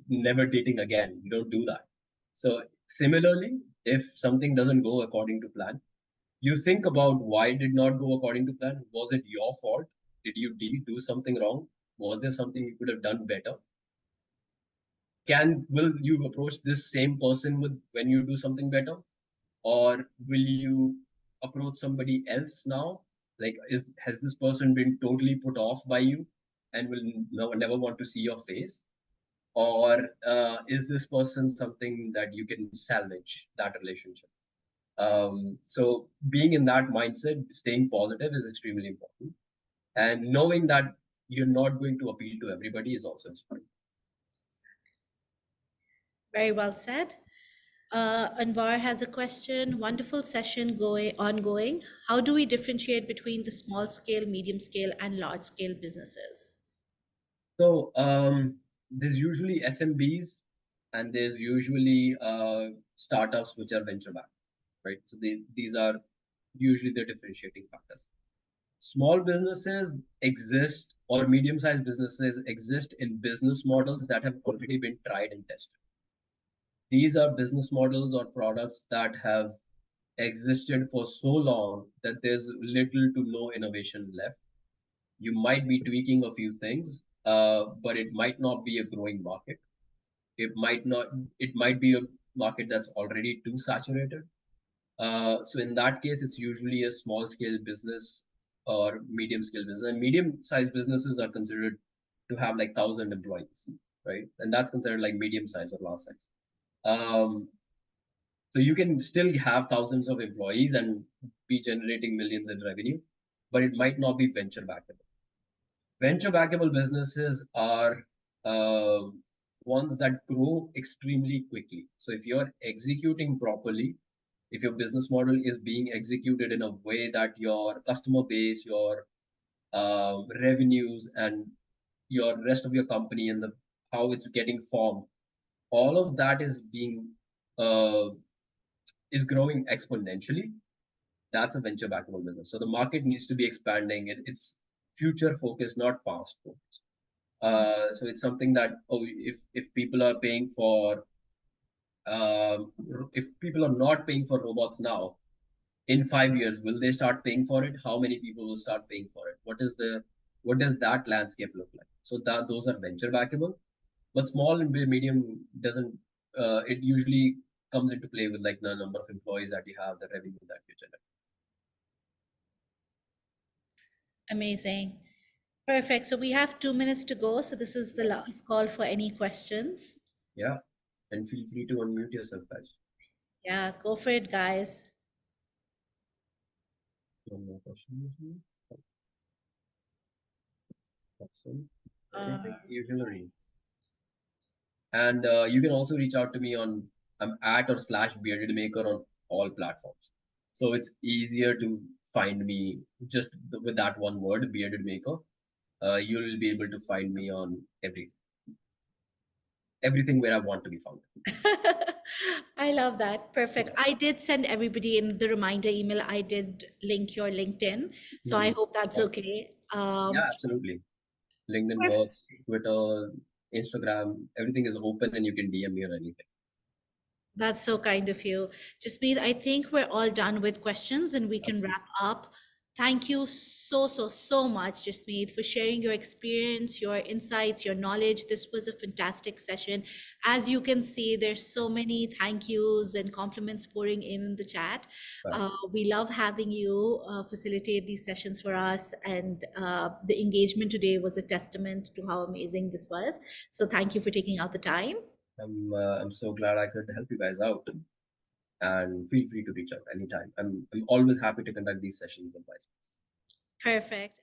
never dating again. You don't do that. So similarly, if something doesn't go according to plan, you think about why it did not go according to plan. Was it your fault? Did you do something wrong? Was there something you could have done better? Will you approach this same person with when you do something better? Or will you approach somebody else now? Like, has this person been totally put off by you and will never want to see your face? Or is this person something that you can salvage that relationship? So being in that mindset, staying positive is extremely important. And knowing that you're not going to appeal to everybody is also important. Very well said. Anwar has a question. Wonderful session ongoing. How do we differentiate between the small scale, medium scale, and large scale businesses? So there's usually SMBs and there's usually startups which are venture backed, right? So these are usually the differentiating factors. Small businesses exist, or medium-sized businesses exist in business models that have already been tried and tested. These are business models or products that have existed for so long that there's little to no innovation left. You might be tweaking a few things, but it might not be a growing market. It might not. It might be a market that's already too saturated. So in that case, it's usually a small scale business or medium scale business. And medium sized businesses are considered to have like 1,000 employees, right? And that's considered like medium size or large size. So you can still have thousands of employees and be generating millions in revenue, but it might not be venture backed. Venture backable businesses are uh, ones that grow extremely quickly. So if you're executing properly, if your business model is being executed in a way that your customer base, your revenues, and your rest of your company and the how it's getting formed, all of that uh, is growing exponentially. That's a venture backable business. So the market needs to be expanding. It's future focused, not past focused. So it's something that, oh, if people are paying for if people are not paying for robots now, in 5 years, will they start paying for it? How many people will start paying for it? What does that landscape look like? So that those are venture backable, but small and medium doesn't. It usually comes into play with like the number of employees that you have, the revenue that you generate. Amazing. Perfect. So we have 2 minutes to go. So this is the last call for any questions. Yeah, and feel free to unmute yourself, guys. Yeah, go for it, guys. One more question. Awesome. Okay, Uh, thank you, Hillary. And you can also reach out to me on at or slash bearded maker on all platforms. So it's easier to find me just with that one word, bearded maker. You'll be able to find me on everything where I want to be found. I love that. Perfect. I did send everybody in the reminder email. I did link your LinkedIn. So I hope that's Awesome. okay. Yeah, absolutely. LinkedIn Perfect. works, Twitter, Instagram, everything is open and you can DM me on anything. That's so kind of you. Jasmeet, I think we're all done with questions and we can Absolutely. wrap up. Thank you so much, Jasmeet, for sharing your experience, your insights, your knowledge. This was a fantastic session. As you can see, there's so many thank yous and compliments pouring in the chat. Right. We love having you facilitate these sessions for us, and the engagement today was a testament to how amazing this was. So thank you for taking out the time. I'm so glad I could help you guys out, and feel free to reach out anytime. I'm always happy to conduct these sessions with my space. Perfect.